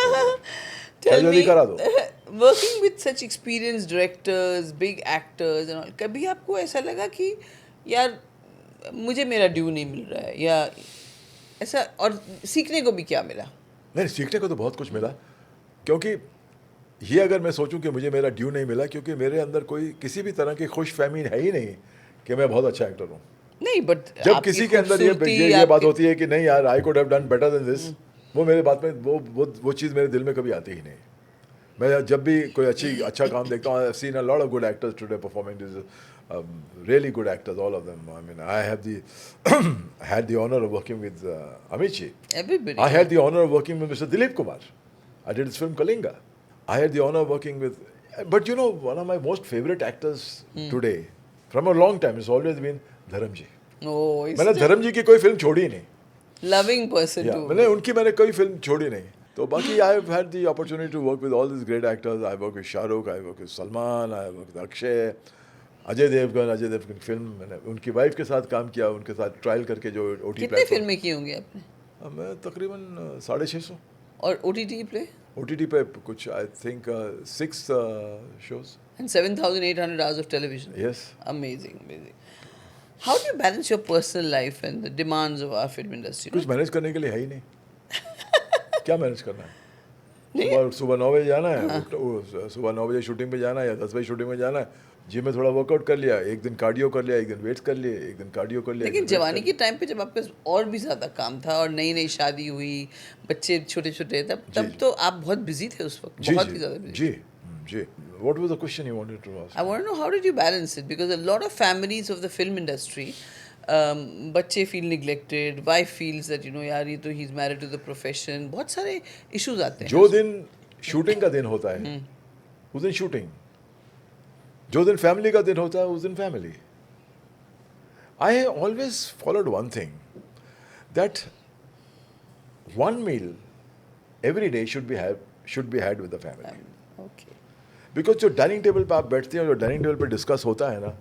है, जल्दी करा दो। Working with such experienced directors, big actors and all, कभी आपको ऐसा लगा कि यार मुझे मेरा ड्यू नहीं मिल रहा है, या ऐसा? और सीखने को भी क्या मिला? नहीं, सीखने को तो बहुत कुछ मिला, क्योंकि ये अगर मैं सोचूं कि मुझे मेरा ड्यू नहीं मिला, क्योंकि मेरे अंदर कोई किसी भी तरह की खुश फहमी है ही नहीं कि मैं बहुत अच्छा एक्टर हूँ। नहीं, बट जब किसी के अंदर ये बात होती है कि नहीं यार, I could have done better than this, वो मेरे बात में वो चीज़ मेरे दिल में कभी आती ही नहीं। मैं जब भी कोई अच्छा काम देखता हूँ, आई have seen a lot of good actors today performing, this really good actors, all of them. I mean, I have had the honor of working with Amit Ji. Everybody. I had the honor of working with Mr. Dilip Kumar. I did his film Kalinga. I had the honor of working with, but you know, one of my most favorite actors today, from a long time, has always been Dharam Ji. Oh, मैंने धर्म जी की कोई film छोड़ी ही नहीं. Loving person too. मैंने कोई film छोड़ी नहीं. तो बाकी I have had the opportunity to work with all these great actors. I work with Shah Rukh, I work with Salman, I work with Akshay, Ajay Devgan की फिल्म मैंने उनकी वाइफ के साथ काम किया, उनके साथ ट्रायल करके जो OT कितने फिल्में की होंगी आपने? मैं तकरीबन 650 और OTT पे? OTT पे कुछ I think 6 shows. And 7,800 hours of television. Yes. Amazing, amazing. How do you balance your personal life and the demands of our film industry? कुछ मैनेज करने के लिए है ही नहीं. क्या मैनेज करना है? नहीं. सुबह 9 बजे जाना है, सुबह 9 बजे शूटिंग पे जाना है या 10 बजे शूटिंग में जाना है. जिम में थोड़ा वर्कआउट कर लिया, एक दिन कार्डियो कर लिया, एक दिन वेट्स कर लिए, एक दिन कार्डियो कर लिया. लेकिन जवानी के टाइम पे जब आपके पास और भी ज़्यादा काम था और नई नई शादी हुई, बच्चे छोटे छोटे, तब तो आप बहुत बिजी थे उस वक्त, बहुत ही ज़्यादा बिजी. जी. What was the question you wanted to ask? I want to know how did you balance it, because a lot of families of the film industry, बच्चे feel neglected, wife feels that यार ये तो he's married to the profession, बहुत सारे issues आते हैं. जो दिन शूटिंग का दिन होता है उस दिन शूटिंग, जो दिन फैमिली का दिन होता है उस दिन family. I always followed one thing, that one meal every day should be had with the family. Okay. Because जो डाइनिंग टेबल पे आप बैठते हैं और जो डाइनिंग टेबल पे डिस्कस होता है ना,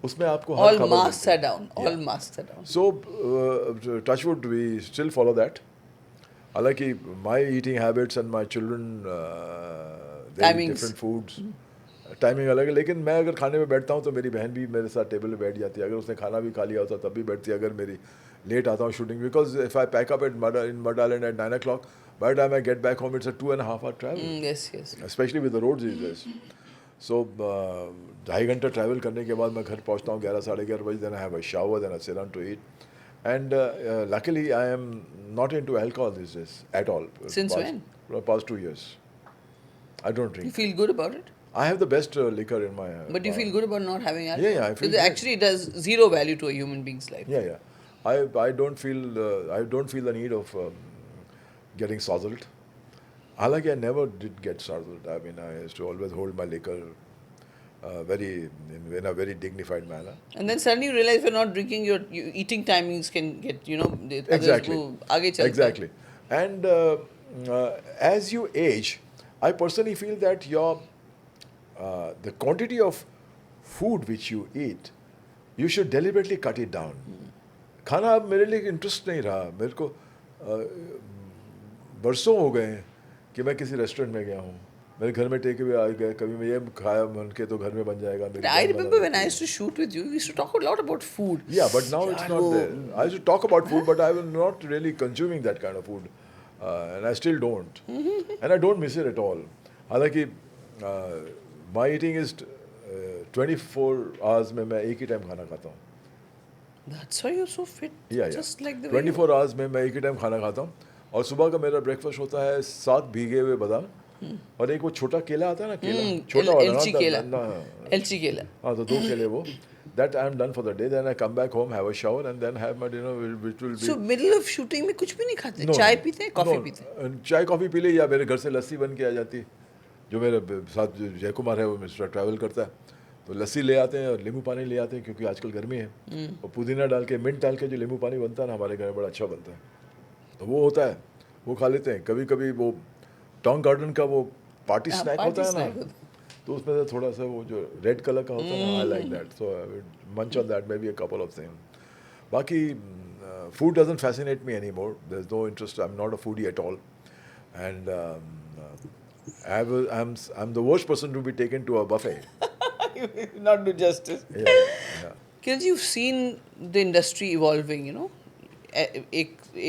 उसमें आपको हर All खबर masks मिलती है. are down. All masks are down. So touchwood, we still follow that. हालांकि my eating habits and my children they eat Timings. different foods. Timing अलग है, लेकिन मैं अगर खाने में बैठता हूँ तो मेरी बहन भी मेरे साथ टेबल पे बैठ जाती है. अगर उसने खाना भी खा लिया होता तब भी बैठती है. अगर मेरी लेट आता हूँ shooting, because if I pack up in Mud Island at 9 o'clock, by the time I get back home it's a 2.5 hour travel. Yes, yes. Especially with the roads these days. So 2.5 घंटा travel करने के बाद मैं घर पहुँचता हूँ 11 साढ़े 11 बजे. Then I have a shower, then I sit down to eat. And luckily I am not into alcohol these days at all. Since when? Past 2 years. I don't You drink. feel good about it? I have the best liquor in my. But you bar. feel good about not having alcohol? Yeah, I feel Because good. actually it does zero value to a human being's life. Yeah. I don't feel the need of getting sozzled. Halanki I never did get sozzled. I mean, I used to always hold my liquor in a very dignified manner. And then suddenly you realize if you're not drinking, your eating timings can get, the others Exactly. को आगे चलता है. Exactly. And as you age, I personally feel that the quantity of food which you eat, you should deliberately cut it down. खाना अब मेरे लिए interest नहीं रहा. मेरे को बरसों हो गए कि मैं किसी रेस्टोरेंट में गया हूँ. मेरे घर में टेक अवे आ गए, कभी मैं ये खाया मन के तो घर में बन जाएगा. I remember when I used to shoot with you, we used to talk a lot about food. Yeah, but now it's not there. I used to talk about food, but I was not really consuming that kind of food. And I still don't. And I don't miss it at all. हालांकि my eating is 24 hours में मैं एक ही time खाना खाता हूँ. That's why you're so fit. Yeah. Just like the way 24 hours में मैं एक ही टाइम खाना खाता हूँ. और सुबह का मेरा ब्रेकफास्ट होता है 7 भीगे हुए बादाम और एक वो छोटा केला आता है ना, केला छोटा वाला elchi केला. ना. elchi केला. हाँ, तो 2 केले वो. That I am done for the day. Then I come back home, have a shower, and then have my dinner, which will be. So middle of shooting में कुछ भी नहीं खाते? चाय पीते हैं, कॉफी पीते हैं? चाय कॉफी पी ले, या मेरे घर से लस्सी बन के आ जाती है. जो मेरे साथ जय कुमार है वो मिस्टर ट्रैवल करता है, तो लस्सी ले आते हैं और नींबू पानी ले आते हैं, क्योंकि आजकल गर्मी है. और पुदीना डाल के, मिंट डाल के जो नींबू पानी बनता है ना हमारे घर में, बड़ा अच्छा बनता है. तो वो होता है, वो खा लेते हैं. कभी कभी वो टॉन्ग गार्डन का वो पार्टी स्नैक होता है ना, तो उसमें से थोड़ा सा वो जो रेड कलर का होता है ना, I like that. So I would munch on that, maybe a couple of things. बाकी food doesn't fascinate me anymore. There's no interest. I'm not a foodie at all. And I'm the worst person to be taken to a buffet. Not do justice. Yeah. Kiran ji, you've seen the industry evolving,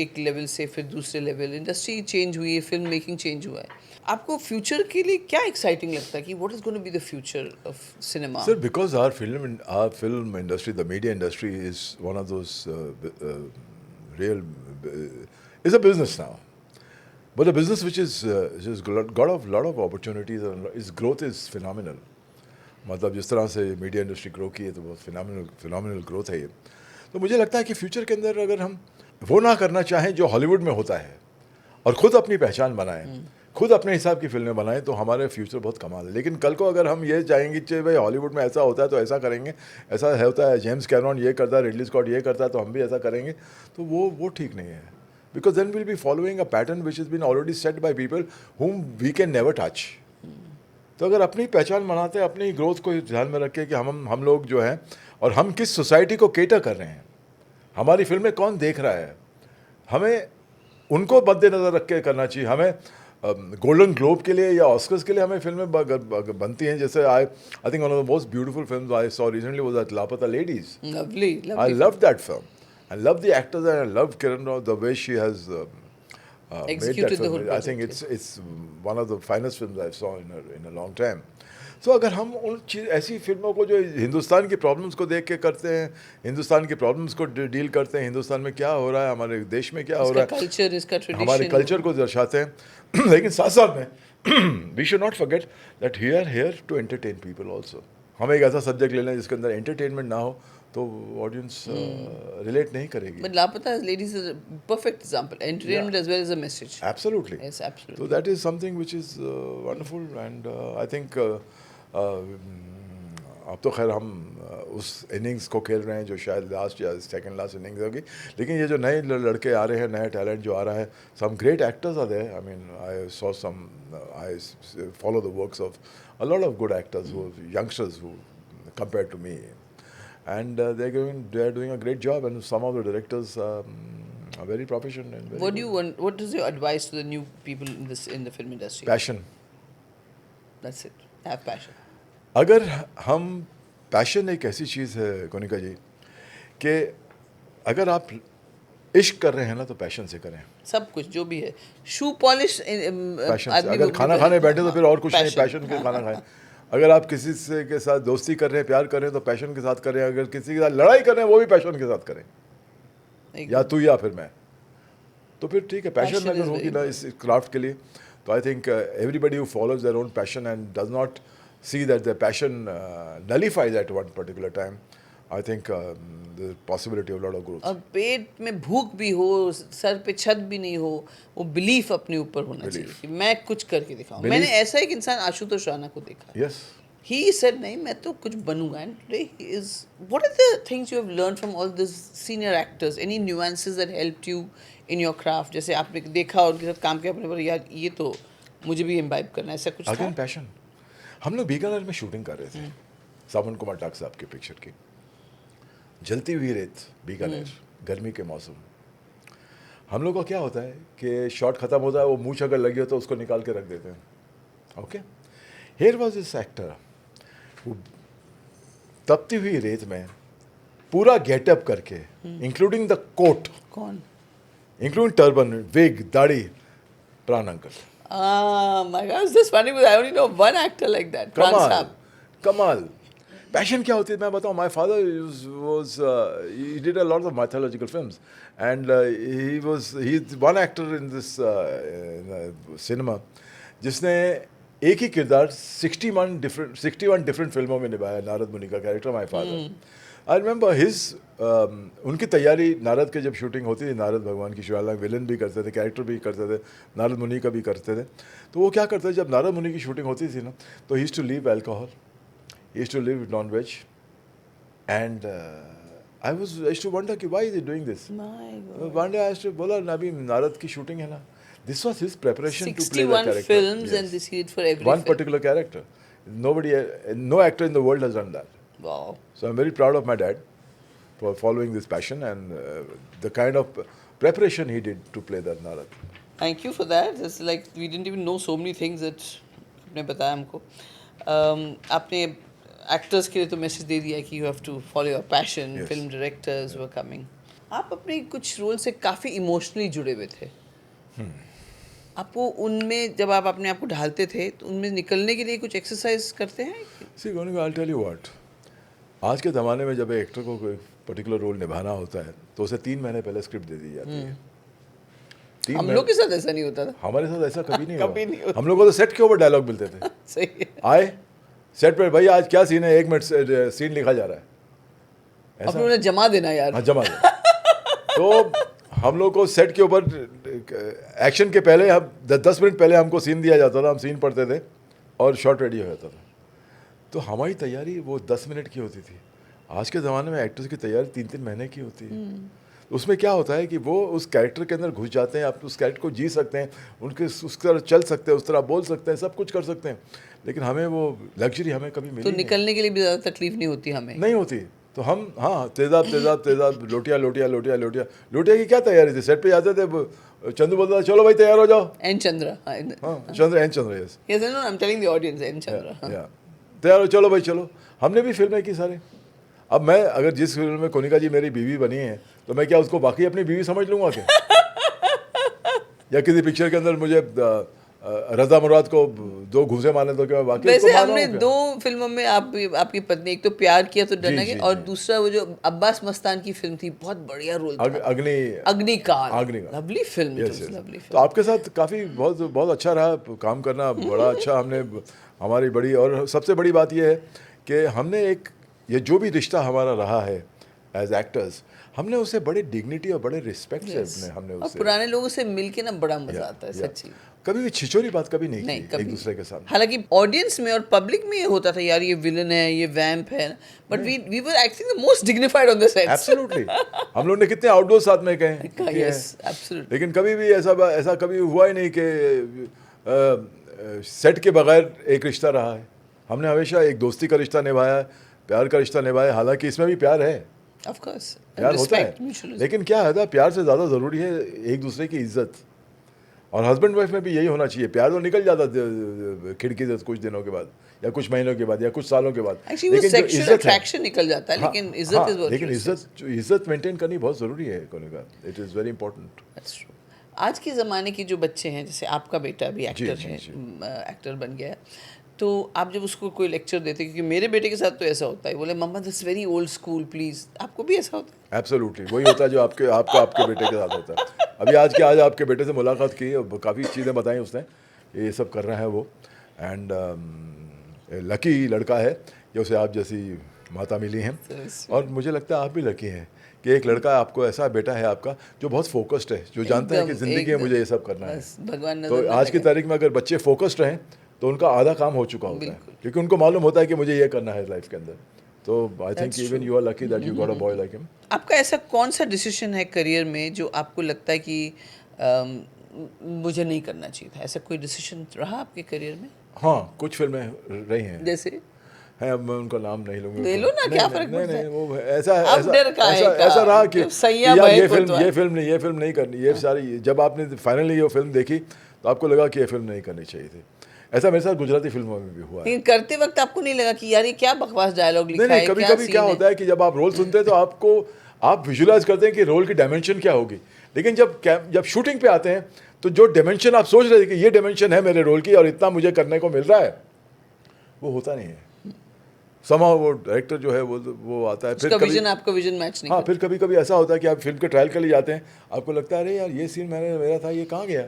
एक level से फिर दूसरे level industry change हुई है, film making change हुआ है. आपको future के लिए क्या एक्साइटिंग लगता है कि what is going to be the future of cinema? Sir, because our film industry, the media industry is one of those real is a business now, but a business which is just got a lot of opportunities and its growth is phenomenal. मतलब जिस तरह से media industry grow की है तो बहुत phenomenal growth है ये. तो मुझे लगता है कि फ्यूचर के अंदर अगर हम वो ना करना चाहें जो हॉलीवुड में होता है और ख़ुद अपनी पहचान बनाएं, खुद अपने हिसाब की फिल्में बनाएं, तो हमारे फ्यूचर बहुत कमाल है. लेकिन कल को अगर हम ये चाहेंगे कि भाई हॉलीवुड में ऐसा होता है तो ऐसा करेंगे, ऐसा होता है, जेम्स कैमरॉन ये करता है, रिडली स्कॉट ये करता है, तो हम भी ऐसा करेंगे, तो वो ठीक नहीं है. Because then will be following a pattern which is been already set by people whom we can never touch. तो अगर अपनी पहचान बनाते हैं, अपनी ग्रोथ को ध्यान में रख के कि हम लोग जो हैं और हम किस सोसाइटी को केटर कर रहे हैं, हमारी फिल्में कौन देख रहा है, हमें उनको मद्देनज़र रख के करना चाहिए। हमें गोल्डन ग्लोब के लिए या ऑस्कर्स के लिए हमें फिल्में बनती हैं। जैसे I think one of the most beautiful films I saw recently was that लापता ladies. Lovely, I lovely. loved that film. I love the actors and I love Kiran Rao, the way she has made Executed that the film. whole I think project, it's one of the finest films I saw in a long time. So अगर हम ऐसी फिल्मों को जो हिंदुस्तान की problems को देख के करते हैं, हिंदुस्तान की प्रॉब्लम्स को डील करते हैं, हिंदुस्तान में क्या हो रहा है, हमारे देश में क्या हो रहा इसका है, कल्चर, इसका ट्रेडिशन, हमारे कल्चर को दर्शाते हैं, लेकिन साथ साथ में we should not forget that we are here to entertain people also. हम एक ऐसा सब्जेक्ट ले लें जिसके अंदर एंटरटेनमेंट ना हो तो ऑडियंस रिलेट नहीं करेगी। But Lapata ladies is a perfect example. Entertainment as well as a message. Absolutely. Yes, absolutely. So that is something which is wonderful and I think अब तो खैर हम उस इनिंग्स को खेल रहे हैं जो शायद लास्ट या सेकंड लास्ट इनिंग्स होगी, लेकिन ये जो नए लड़के आ रहे हैं, नया टैलेंट जो आ रहा है, some great actors are there. I mean I saw some, I follow the works of a lot of good actors who youngsters who compared to me, and they are doing a great job, and some of the directors are very proficient and very What do good. you want? What is your advice to the new people in the film industry? Passion. That's it. Have passion. अगर हम passion एक ऐसी चीज़ है कोनिका जी कि अगर आप इश्क कर रहे हैं ना तो पैशन से करें। सब कुछ जो भी है, शू पॉलिश पैशन से अगर खाना खाने बैठे तो फिर और कुछ नहीं, पैशन के खाना खाएं। अगर आप किसी से के साथ दोस्ती कर रहे हैं, प्यार कर रहे हैं तो पैशन के साथ करें। अगर किसी के साथ लड़ाई कर रहे हैं वो भी पैशन के साथ करें, या तू या फिर मैं, तो फिर ठीक है। पैशन अगर होगी ना इस क्राफ्ट के लिए तो I think everybody who follows their own passion and does not see that their passion nullifies at one particular time, I think the possibility of a lot of growth. और पेट में भूख भी हो, सर पे छत भी नहीं हो, वो बिलीफ अपने ऊपर होना चाहिए कि मैं कुछ करके दिखाऊं। मैंने ऐसा एक इंसान आशुतोष राणा को देखा। Yes. He said नहीं मैं तो कुछ बनूंगा, and today he is. What are the things you have learned from all these senior actors? Any nuances that helped you in your craft? जैसे आपने देखा और उनके साथ काम किया, अपने पर यार ये तो मुझे भी इम्बाइब करना है, ऐसा कुछ था? Again passion. हम लोग बीकानेर में शूटिंग कर रहे थे सावन कुमार टाक साहब की पिक्चर की, जलती हुई रेत, बीकानेर, गर्मी के मौसम। हम लोग को क्या होता है कि शॉट खत्म होता है, वो मूछ अगर लगी हो तो उसको निकाल के रख देते हैं। Okay, here was this actor वो तपती हुई रेत में पूरा गेटअप करके, इंक्लूडिंग द कोट, कौन? इंक्लूडिंग टर्बन, विग, दाढ़ी, प्राण uncle. My God, it's just funny because I only know one actor like that. Pran कमाल, Saab. कमाल। पैशन क्या होती है मैं बताऊँ। My father was he did a lot of mythological films and he's one actor in this cinema जिसने एक ही किरदार 61 different फिल्मों में निभाया। नारद मुनि का character, my father. I remember his उनकी तैयारी, नारद के जब शूटिंग होती थी, नारद भगवान की शिवाला विलन भी करते थे, कैरेक्टर भी करते थे, नारद मुनि का भी करते थे। तो वो क्या करते थे जब नारद मुनि की शूटिंग होती थी ना, तो he used to leave alcohol, he used to leave non veg, and I used to wonder कि why is he doing this. My God. One day I used to बोला अभी नारद की शूटिंग है ना, this was his preparation to play that 61 character. films and this he did for every one film. particular character. No actor in the world has done that. Wow. So I'm very proud of my dad for following this passion and the kind of preparation he did to play that Narad. Thank you for that. It's like we didn't even know so many things that आपने बताया हमको। आपने actors के लिए तो message दे दिया कि you have to follow your passion, Yes. Film directors were coming. आप अपने कुछ रोल से काफ़ी इमोशनली जुड़े हुए थे। आपको उनमें जब आप अपने आप को ढालते थे तो उनमें निकलने के लिए कुछ एक्सरसाइज करते हैं? See, Gonika, I'll tell you what. आज के ज़माने में जब एक एक्टर को कोई पर्टिकुलर रोल निभाना होता है तो उसे 3 महीने पहले स्क्रिप्ट दे दी जाती है। हम लोग के साथ ऐसा नहीं होता था। हमारे साथ ऐसा कभी नहीं कभी नहीं हुआ। होता। हम लोग को तो सेट के ऊपर डायलॉग मिलते थे। सही है। आए सेट पर, भाई आज क्या सीन है, 1 मिनट सीन लिखा जा रहा है, अपने उन्हें जमा देना यार। हाँ जमा दे। तो हम लोग को सेट के ऊपर एक्शन के पहले हम 10 मिनट पहले हमको सीन दिया जाता था, हम सीन पढ़ते थे और शॉट रेडी हो जाता था। तो हमारी तैयारी वो 10 मिनट की होती थी। आज के ज़माने में एक्टर्स की तैयारी 3-3 महीने की होती है। उसमें क्या होता है कि वो उस कैरेक्टर के अंदर घुस जाते हैं, आप उस कैरेक्टर को जी सकते हैं, उनके उस तरह चल सकते हैं, उस तरह बोल सकते हैं, सब कुछ कर सकते हैं, लेकिन हमें वो लग्जरी हमें कभी मिली तो नहीं। निकलने के लिए भी ज़्यादा तकलीफ नहीं होती हमें। नहीं होती। तो हम हाँ तेज़ाब तेज़ाब तेज़ाब लोटिया लोटिया लोटिया लोटिया लोटिया की क्या तैयारी थी, सेट पे जाते थे, चंदू बोलता था चलो भाई तैयार हो जाओ। एन चंद्रा। हाँ Chandra yes Yes, no, I'm telling the audience, N Chandra. हाँ। या तैयार हो, चलो भाई चलो। हमने भी फिल्में की सारे। अब मैं अगर जिस फिल्म में कोनिका जी मेरी बीवी बनी है तो मैं क्या उसको बाकी अपनी बीवी समझ लूँगा क्या? या किसी पिक्चर के अंदर मुझे रजा मुराद को 2 घूंसे मारने तो क्या मैं बाकी उसको वैसे मार रहा हमने हूँ क्या? 2 फिल्मों में आपकी पत्नी, एक तो प्यार किया तो डरना जी, के, और जी। दूसरा वो जो अब्बास मस्तान की फिल्म थी, बहुत बढ़िया रोल था। अग्नि अग्निकांड। Lovely film, it yes was yes. Lovely तो फिल्म। आपके साथ काफ़ी बहुत बहुत अच्छा रहा काम करना, बड़ा अच्छा हमने हमारी बड़ी, और सबसे बड़ी बात यह है कि हमने एक ये जो भी रिश्ता हमारा रहा है एज एक्टर्स, हमने उसे बड़े डिग्निटी और बड़े रिस्पेक्ट से हमने और उससे पुराने लोगों से मिलके ना बड़ा मजा आता है, या सच्ची। कभी भी छिछोरी बात कभी नहीं नहीं, की कभी एक दूसरे के सामने। हालांकि ऑडियंस में और पब्लिक में ये होता था, यार ये विलन है, ये वैम्प है, but we were acting the most dignified on the sets. Absolutely. हम लोग ने कितने आउटडोर साथ में किए हैं, यस, एब्सोल्युटली। लेकिन कभी भी ऐसा कभी हुआ ही नहीं कि सेट के बगैर एक रिश्ता रहा है। हमने हमेशा एक दोस्ती का रिश्ता निभाया है, प्यार का रिश्ता निभाया है, हालांकि इसमें भी प्यार है, ऑफ कोर्स, प्यार होता है, रिस्पेक्ट, म्यूचुअल। लेकिन क्या है, प्यार से ज़्यादा ज़रूरी है एक दूसरे की इज्जत। और हस्बैंड वाइफ में भी यही होना चाहिए। प्यार तो निकल जाता खिड़की से कुछ दिनों के बाद या कुछ महीनों के बाद या कुछ सालों के बाद, एक्चुअली वो सेक्सुअल अट्रैक्शन निकल जाता है, हाँ, लेकिन इज्जत इज व्हाट, लेकिन इज्जत मेंटेन करनी बहुत ज़रूरी है Konika, it is very important. That's true. आज के ज़माने के जो बच्चे हैं, जैसे आपका बेटा भी एक्टर जी, है, जी। एक्टर बन गया है, तो आप जब उसको कोई लेक्चर देते, क्योंकि मेरे बेटे के साथ तो ऐसा होता है, बोले mamma this very old school please, आपको भी ऐसा होता है? एब्सोल्युटली वही होता है जो आपके बेटे के साथ होता है। अभी आज आपके बेटे से मुलाकात की, काफ़ी चीज़ें बताई उसने, ये सब कर रहा है वो, एंड लकी लड़का है जो उसे आप जैसी माता मिली हैं। और मुझे लगता है आप भी लकी हैं कि एक लड़का आपको, ऐसा बेटा है आपका जो बहुत फोकस्ड है, जो जानता है कि ज़िंदगी में मुझे ये सब करना है। बस भगवान तो आज की तारीख में अगर बच्चे फोकस्ड रहें तो उनका आधा काम हो चुका होता है, क्योंकि उनको मालूम होता है कि मुझे ये करना है लाइफ के अंदर। तो I think even you are lucky that you got a boy like him. आपका ऐसा कौन सा डिसीजन है करियर में जो आपको लगता है कि मुझे नहीं करना चाहिए था? ऐसा कोई डिसीजन रहा आपके करियर में? हाँ, कुछ फिल्में रही हैं, जैसे हैं, अब मैं उनका नाम नहीं लूँगा। ले लो ना, क्या फर्क पड़ता है? वो अब डर का है का? ऐसा रहा कि सैया यार भाई ये को तो फिल्म नहीं करनी, ये सारी, जब आपने फाइनली ये फिल्म देखी तो आपको लगा कि ये फिल्म नहीं करनी चाहिए थी। ऐसा मेरे साथ गुजराती फिल्मों में भी हुआ है। लेकिन करते वक्त आपको नहीं लगा कि यार ये क्या बकवास डायलॉग लिखा है, नहीं, कभी कभी क्या होता है कि जब आप रोल सुनते हैं तो आप विजुलाइज करते हैं कि रोल की डायमेंशन क्या होगी, लेकिन जब शूटिंग पे आते हैं तो जो डायमेंशन आप सोच रहे थे कि ये डायमेंशन है मेरे रोल की और इतना मुझे करने को मिल रहा है, वो होता नहीं है। समां वो डायरेक्टर जो है वो आता है, फिर विजन आपका विजन मैच नहीं हाँ, फिर कभी कभी ऐसा होता है कि आप फिल्म के ट्रायल के लिए जाते हैं, आपको लगता है अरे यार ये सीन मेरा था, ये कहाँ गया,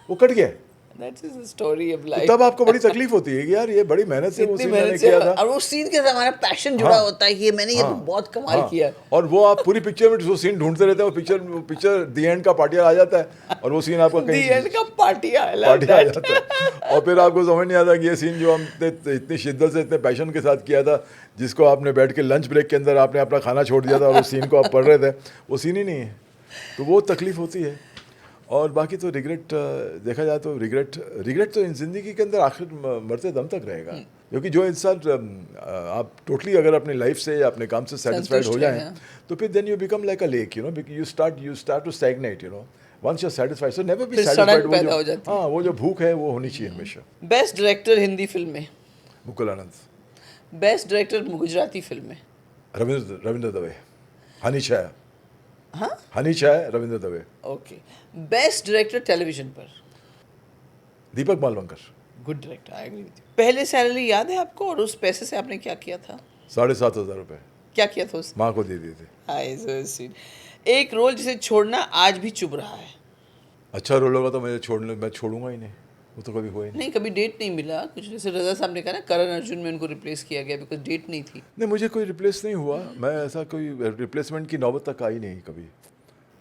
वो कट गया। That is the story of तो life. तब आपको बड़ी तकलीफ होती है कि यार ये बड़ी मेहनत से वो इतनी सीन मेहनत मैंने से, किया था, और वो सीन के साथ हमारा पैशन जुड़ा होता है, ये मैंने ये तो बहुत कमाल किया। और वो आप पूरी पिक्चर में जो सीन ढूंढते रहते हैं, वो पिक्चर दी एंड का पार्टिया आ जाता है और वो सीन आपका दी कहीं एंड का पार्टिया आ जाता है, और फिर आपको समझ नहीं आता कि ये सीन जो हमने इतनी शिद्दत से, इतने पैशन के साथ किया था, जिसको आपने बैठ के लंच ब्रेक के अंदर आपने अपना खाना छोड़ दिया था और उस सीन को आप पढ़ रहे थे, वो सीन ही नहीं है, तो वो तकलीफ होती है। और बाकी तो रिग्रेट देखा जाए तो रिग्रेट तो इन ज़िंदगी के अंदर आखिर मरते दम तक रहेगा, क्योंकि जो इंसान आप टोटली अगर अपनी लाइफ से या अपने काम से सेटिस्फाइड हो जाएं तो फिर then you become like a lake, you start to stagnate, once you are satisfied, so never be satisfied. हाँ, वो जो भूख है वो होनी चाहिए हमेशा। बेस्ट डायरेक्टर हिंदी फिल्म में? Mukul Anand. Best director Gujarati film में? रविंद्र दवे। हनी छाया। हाँ, Honey Chhaya, Ravindra Dave. Okay. Best director television पर? Deepak Malvankar. Good director, I agree with you. पहले सैलरी याद है आपको, और उस पैसे से आपने क्या किया था? 7,500 रुपये। क्या किया था उससे? माँ को दे दिए थे। हाय, सो स्वीट। एक रोल जिसे छोड़ना आज भी चुभ रहा है? अच्छा रोल होगा तो मैं छोड़ूंगा ही नहीं, वो तो कभी हुआ ही नहीं, कभी डेट नहीं मिला कुछ, जैसे रजा साहब ने कहा ना, करण अर्जुन में उनको रिप्लेस किया गया बिकॉज डेट नहीं थी। नहीं, मुझे कोई रिप्लेस नहीं हुआ, मैं ऐसा कोई रिप्लेसमेंट की नौबत तक आई नहीं कभी।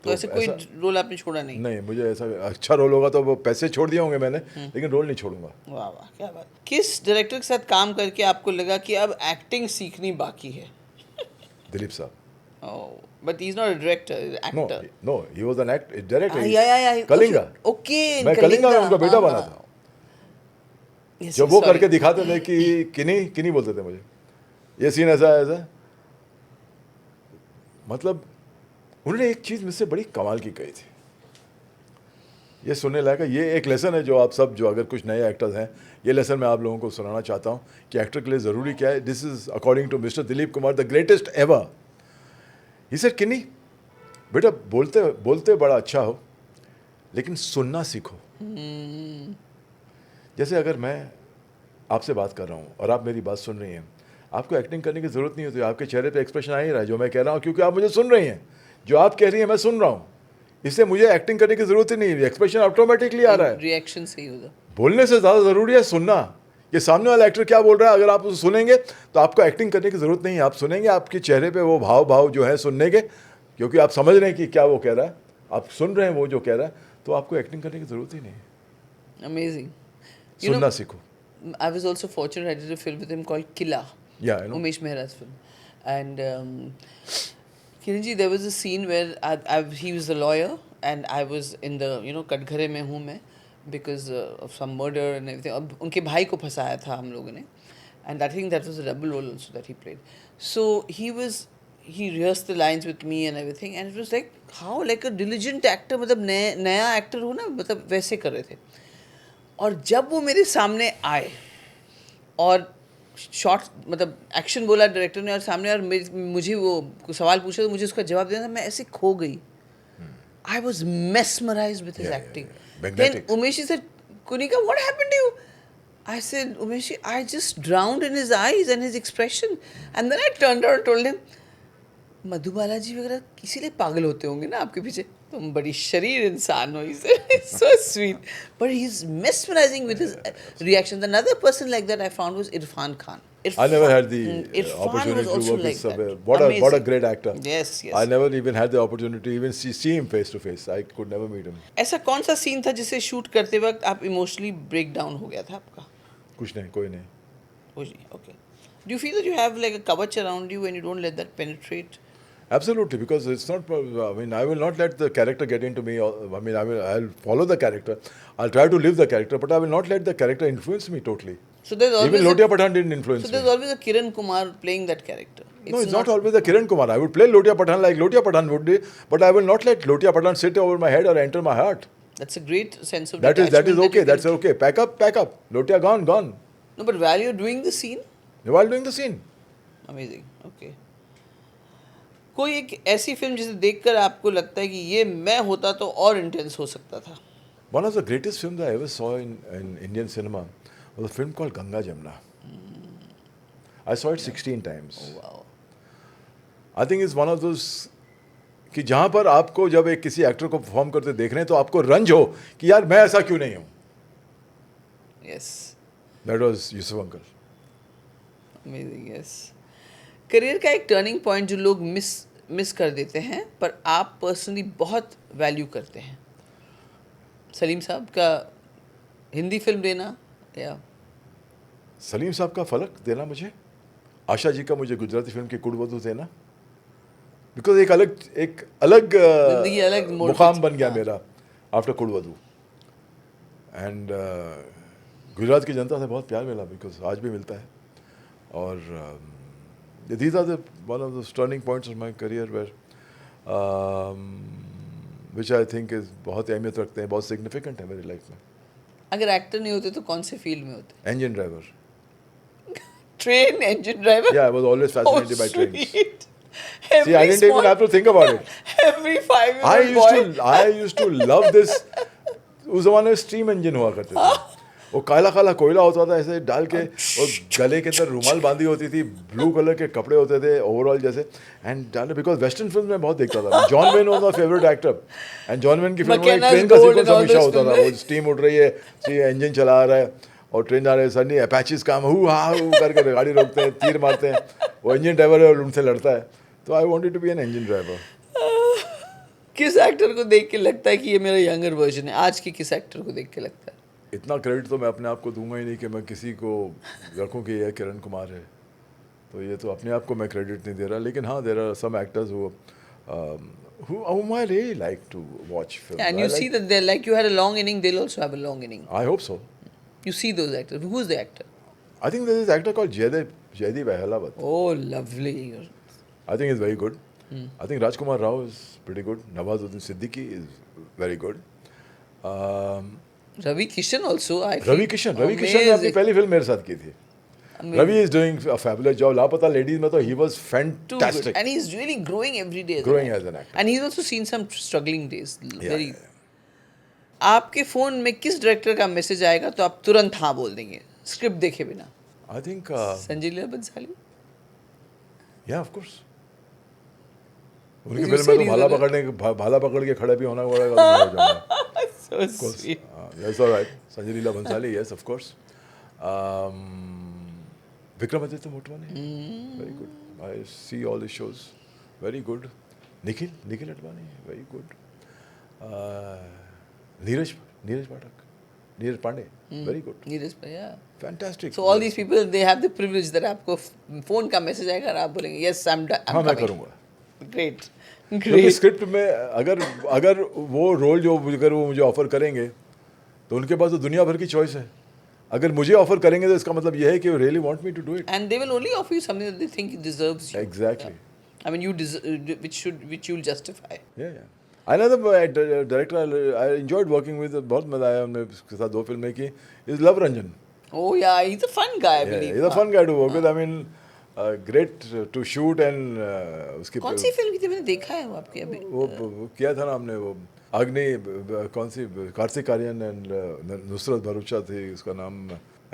तो ऐसे कोई रोल आपने छोड़ा नहीं? नहीं, मुझे ऐसा अच्छा रोल होगा तो वो पैसे छोड़ दिए होंगे मैंने, लेकिन रोल नहीं छोड़ूंगा। वाह वाह, क्या बात। किस डायरेक्टर के साथ काम करके आपको लगा कि अब एक्टिंग सीखनी बाकी है? दिलीप साहब। Oh, but he's not a director, he's an no actor. No he was an actor director Yeah. Kalinga Okay, in मैं कलिंगा में Kalinga. उनका बेटा हाँ, बना हाँ. था Yes, जब yes, वो sorry. करके दिखाते थे कि किन्हीं किन्हीं बोलते थे मुझे ये सीन ऐसा है ऐसा मतलब उन्होंने एक चीज़ मुझसे बड़ी कमाल की कही थी ये सुनने लायक है ये एक लेसन है जो आप सब जो अगर कुछ नए एक्टर्स हैं ये लेसन मैं आप लोगों को सुनाना चाहता हूँ कि एक्टर के लिए ज़रूरी क्या है this is according to mister Dilip Kumar the greatest ever he said किन्हीं बेटा बोलते बोलते बड़ा अच्छा हो लेकिन सुनना सीखो जैसे अगर मैं आपसे बात कर रहा हूँ और आप मेरी बात सुन रही हैं आपको एक्टिंग करने की ज़रूरत नहीं होती आपके चेहरे पे एक्सप्रेशन आ ही रहा है जो मैं कह रहा हूँ क्योंकि आप मुझे सुन रही हैं जो आप कह रही हैं मैं सुन रहा हूँ इससे मुझे एक्टिंग करने की ज़रूरत ही नहीं है एक्सप्रेशन ऑटोमेटिकली आ रहा है Reaction सही होगा. बोलने से ज़्यादा ज़रूरी है सुनना ये सामने वाला एक्टर क्या बोल रहा है अगर आप उसे सुनेंगे तो आपको एक्टिंग करने की ज़रूरत नहीं है आप सुनेंगे आपके चेहरे पे वो भाव जो है सुनने के क्योंकि आप समझ रहे हैं कि क्या वो कह रहा है आप सुन रहे हैं वो जो कह रहा है तो आपको एक्टिंग करने की ज़रूरत ही नहीं है Amazing. सुनना सीखो I was also fortunate. I did a film with him called Killa. Yeah, I know. Umesh Mehra's film. And Kiranji, there was a scene where he was a lawyer and I was in the, कटघरे में हूँ मैं because of some murder and everything. अब उनके भाई को फंसाया था हम लोगों ने. And I think that was a double role also that he played. So he rehearsed the lines with me and everything and it was like how like a diligent actor मतलब नया actor हो ना मतलब वैसे कर रहे थे. और जब वो मेरे सामने आए और शॉर्ट मतलब एक्शन बोला डायरेक्टर ने और सामने और मुझे वो सवाल पूछा तो मुझे उसका जवाब देना था मैं ऐसे खो गई I was mesmerized with his acting. Then Umeshi said, Kunika, what happened to you? I said, Umeshi, I just drowned in his eyes and his expression. And then I turned around and told him, Madhubala ji वगैरह इसीलिए पागल होते होंगे ना आपके पीछे तुम बड़ी शरीर इंसान हो so sweet but he's mesmerizing with his reactions. Another person like that I found was Irfan Khan. I never had the Irfan opportunity was to also work like with that. what a Amazing. great actor. Yes. I never even had the opportunity to even see him face to face. I could never meet him. ऐसा कौन सा scene था जिसे shoot करते वक्त आप emotionally break down हो गया था आपका? कुछ नहीं कोई नहीं. Okay. Do you feel that you have like a kavach around you and you don't let that penetrate? Absolutely, because it's not. I mean, I will not let the character get into me. I mean, I'll follow the character. I'll try to live the character, but I will not let the character influence me totally. So there's always Even Lotia Pathan didn't influence so there's me. always a Kiran Kumar playing that character. No, it's not always the Kiran Kumar. I would play Lotia Pathan like Lotia Pathan would do, but I will not let Lotia Pathan sit over my head or enter my heart. That's a great sense of That is detachment okay. you That's can- okay. Pack up. Lotia gone. No, but while you're doing the scene, While doing the scene. amazing. Okay. कोई एक ऐसी film जिसे देखकर आपको लगता है कि ये मैं होता तो और इंटेंस हो सकता था? One of the greatest films I ever saw in Indian cinema was a film called Ganga Jamna. I saw it 16 times. Oh, wow. I think it's one of those कि जहाँ पर आपको जब एक किसी एक्टर को परफॉर्म करते देख रहे हैं तो आपको रंज हो कि यार मैं ऐसा क्यों नहीं हूँ. Yes. That was Yusuf Uncle. Amazing, yes. Career का एक टर्निंग पॉइंट जो लोग मिस कर देते हैं पर आप पर्सनली बहुत वैल्यू करते हैं. सलीम साहब का हिंदी फिल्म देना या सलीम साहब का फलक देना मुझे, आशा जी का मुझे गुजराती फिल्म की कुड़वधू देना, बिकॉज एक अलग जिंदगी अलग मोड़ मुकाम पे- बन गया हाँ. मेरा आफ्टर कुड़वधू. एंड गुजरात की जनता से बहुत प्यार मिला बिकॉज आज भी मिलता है. और these are one of those turning points of my career where which I think is बहुत अहमियत रखते हैं, बहुत significant है मेरी लाइफ में. अगर एक्टर नहीं होते तो कौन से फील्ड में होते? Engine driver. Train engine driver? Yeah, I was always fascinated by trains. Sweet. See, I didn't even have to think about it. Every 5-year-old boy. I used to love this. उस जमाने में steam engine हुआ करते थे. वो काला कोयला होता था ऐसे डाल के और गले के अंदर रुमाल बांधी होती थी, ब्लू कलर के कपड़े होते थे ओवरऑल जैसे, एंड डाले बिकॉज वेस्टर्न फिल्म में बहुत देखता था. John when was my favourite actor and John when की फिल्म में McKenna's ट्रेन का Gold सीक्वेंस and all हमेशा those होता था. films. वो स्टीम उड़ रही है, इंजन चला आ रहा है और ट्रेन जा रहे हैं, सडनली अपाचीज काम हु हा हु करके गाड़ी रोकते हैं, तीर मारते हैं, वो इंजन ड्राइवर है और उनसे लड़ता है. तो I wanted to be an engine driver. किस एक्टर को देख के लगता है कि ये मेरा यंगर वर्जन है? आज के किस एक्टर को देख के लगता है? इतना क्रेडिट तो मैं अपने आप को दूंगा ही नहीं कि मैं किसी को रखूं कि यह किरण कुमार है. तो ये तो अपने आप को मैं क्रेडिट नहीं दे रहा, लेकिन हाँ, there are some actors whom I really like to watch films. And you see that they're like you had a long inning, they'll also have a long inning. I hope so. You see those actors. Who's the actor? I think there's this actor called Jaideep Ahlawat. Oh, lovely. I think he's very good. I think Rajkumar Rao is pretty good. Nawazuddin Siddiqui is very good. Ravi Kishan also. Ravi Kishan ने अपनी पहली film मेरे साथ की थी. Ravi is doing a fabulous job. लापता ladies में तो he was fantastic. And he's really growing every day. Growing as an actor. And he's also seen some struggling days. Very. आपके फोन में किस डायरेक्टर का मैसेज आएगा तो आप तुरंत हाँ बोल देंगे स्क्रिप्ट देखे बिना? I think. Sanjay Leela Bhansali. Yeah, of course. उनकी फिल्म में तो भाला पकड़ के खड़े भी होना पड़ेगा. So sweet. That's all right. Sanjay Leela Bhansali, yes, of course. Vikramaditya Motwani, very good. I see all his shows, very good. Nikhil Advani, very good. Neeraj Pandey, very good. Neeraj, yeah. Fantastic. So all these people, they have the privilege that आपको phone का message आएगा और आप बोलेंगे yes, I'm हाँ, मैं करूँगा. Great. क्योंकि स्क्रिप्ट में अगर वो रोल जो अगर वो मुझे ऑफर करेंगे तो उनके पास तो दुनिया भर की चॉइस है. अगर मुझे ऑफर करेंगे तो इसका मतलब ये है कि really want me to do it. And they will only offer you something that they think it deserves you. Exactly. Yeah. I mean, you deserve, which you'll justify. Yeah. Another director I enjoyed working with, बहुत मजा आया, हमने उसके साथ 2 फिल्में की, is Love Ranjan. Oh yeah, he's a fun guy, I believe. He's a fun guy to work with. I mean, great to shoot and उसकी कौन सी फिल्म की थी? मैंने देखा है वो आपकी अभी. वो किया था ना हमने, वो अग्नि, कौन सी, कार्तिक आर्यन एंड नुसरत भरूचा थी उसका नाम,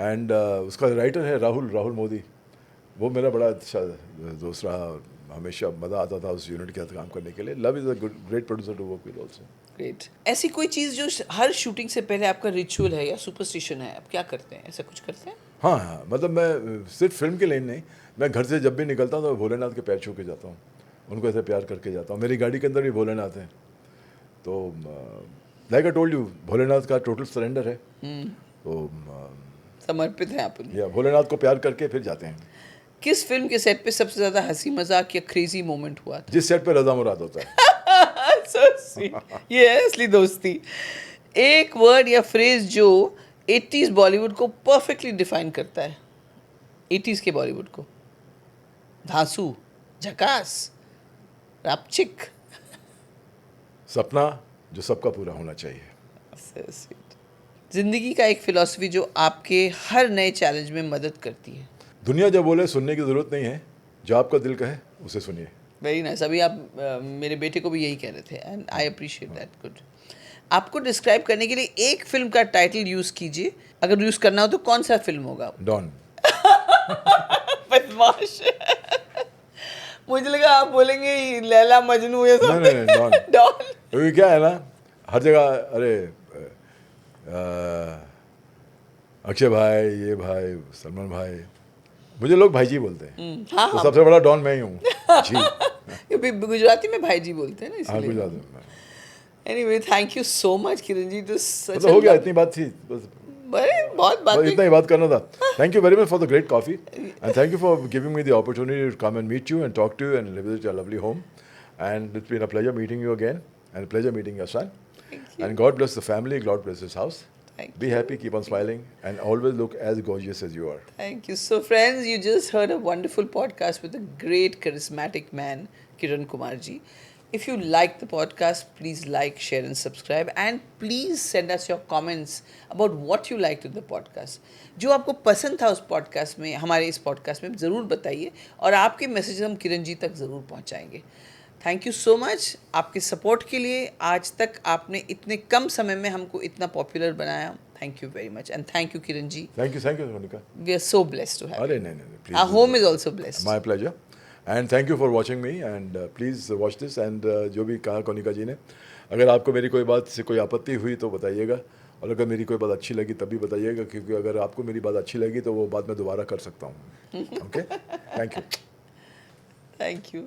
एंड उसका राइटर है राहुल मोदी. वो मेरा बड़ा अच्छा दोस्त रहा, हमेशा मज़ा आता था उस यूनिट के साथ काम करने के लिए. Luv is a great producer to work with also. Great. ऐसी कोई चीज़ जो हर शूटिंग से पहले आपका रिचुअल है या सुपरस्टिशन है, आप क्या करते हैं? ऐसा कुछ करते हैं? हाँ, मतलब मैं सिर्फ फिल्म के लिए नहीं, मैं घर से जब भी निकलता हूँ तो भोलेनाथ के पैर छू के जाता हूँ, उनको ऐसे प्यार करके जाता हूँ. मेरी गाड़ी के अंदर भी भोलेनाथ है, तो like I told you, Bholenath का टोटल सरेंडर है. तो समर्पित हैं आप उन्हें. या भोलेनाथ को प्यार करके फिर जाते हैं. किस फिल्म के सेट पे सबसे ज़्यादा हंसी मजाक या क्रेजी मोमेंट हुआ था? जिस सेट पे रज़ा मुराद होता है. So sweet. ये है असली दोस्ती. एक वर्ड या फ्रेज जो 80s बॉलीवुड को परफेक्टली डिफाइन करता है. 80s के बॉलीवुड को. धांसू, झकास, रापचिक. सपना जो सबका पूरा होना चाहिए. So sweet. जिंदगी का एक फिलॉसफी जो आपके हर नए चैलेंज में मदद करती है. दुनिया जब बोले सुनने की ज़रूरत नहीं है, जो आपका दिल कहे उसे सुनिए. Very nice. अभी आप मेरे बेटे को भी यही कह रहे थे and I appreciate that. Good. आपको डिस्क्राइब करने के लिए एक फिल्म का टाइटल यूज़ कीजिए. अगर यूज़ करना हो तो कौन सा फिल्म होगा? डॉन. बदमाश. मुझे लगा आप बोलेंगे लैला मजनू ये सब. नहीं, डॉन. डॉन. क्योंकि क्या है ना, हर जगह अरे अक्षय भाई, ये भाई, सलमान भाई, मुझे लोग भाईजी बोलते हैं. हाँ, तो सबसे बड़ा डॉन मैं ही हूँ. जी. गुजराती में भाईजी बोलते हैं ना, हाँ, इसलिए. गुजराती में. Anyway, thank you so much Kiran ji. तो सच हो गया, इतनी बात थी बस. बहुत बात. इतना ही बात करना था. Thank you very much for the great coffee and thank you for giving me the opportunity to come and meet you and talk to you and visit your lovely home. And it's been a pleasure meeting you again and pleasure meeting your son. And God bless the family, God bless this house. Be happy, keep on smiling, and always look as gorgeous as you are. Thank you. So, friends, you just heard a wonderful podcast with a great, charismatic man, Kiran Kumar ji. If you like the podcast, please like, share, and subscribe. And please send us your comments about what you liked in the podcast. जो आपको पसंद था उस podcast में, हमारे इस podcast में ज़रूर बताइए, और आपके मैसेज हम किरण जी तक ज़रूर पहुँचाएंगे. थैंक यू सो मच आपके सपोर्ट के लिए. आज तक आपने इतने कम समय में हमको इतना पॉपुलर बनाया. Thank you very much and thank you Kiran ji. Thank you Monika. We are so blessed to have. अरे नहीं, our home is also blessed. My pleasure and thank you for watching me and please watch this. And जो भी कहा कोनिका जी ने, अगर आपको मेरी कोई बात से कोई आपत्ति हुई तो बताइएगा, और अगर मेरी कोई बात अच्छी लगी तभी बताइएगा, क्योंकि अगर आपको मेरी बात अच्छी लगी तो वो बात मैं दोबारा कर सकता हूँ. Okay, thank you. Thank you.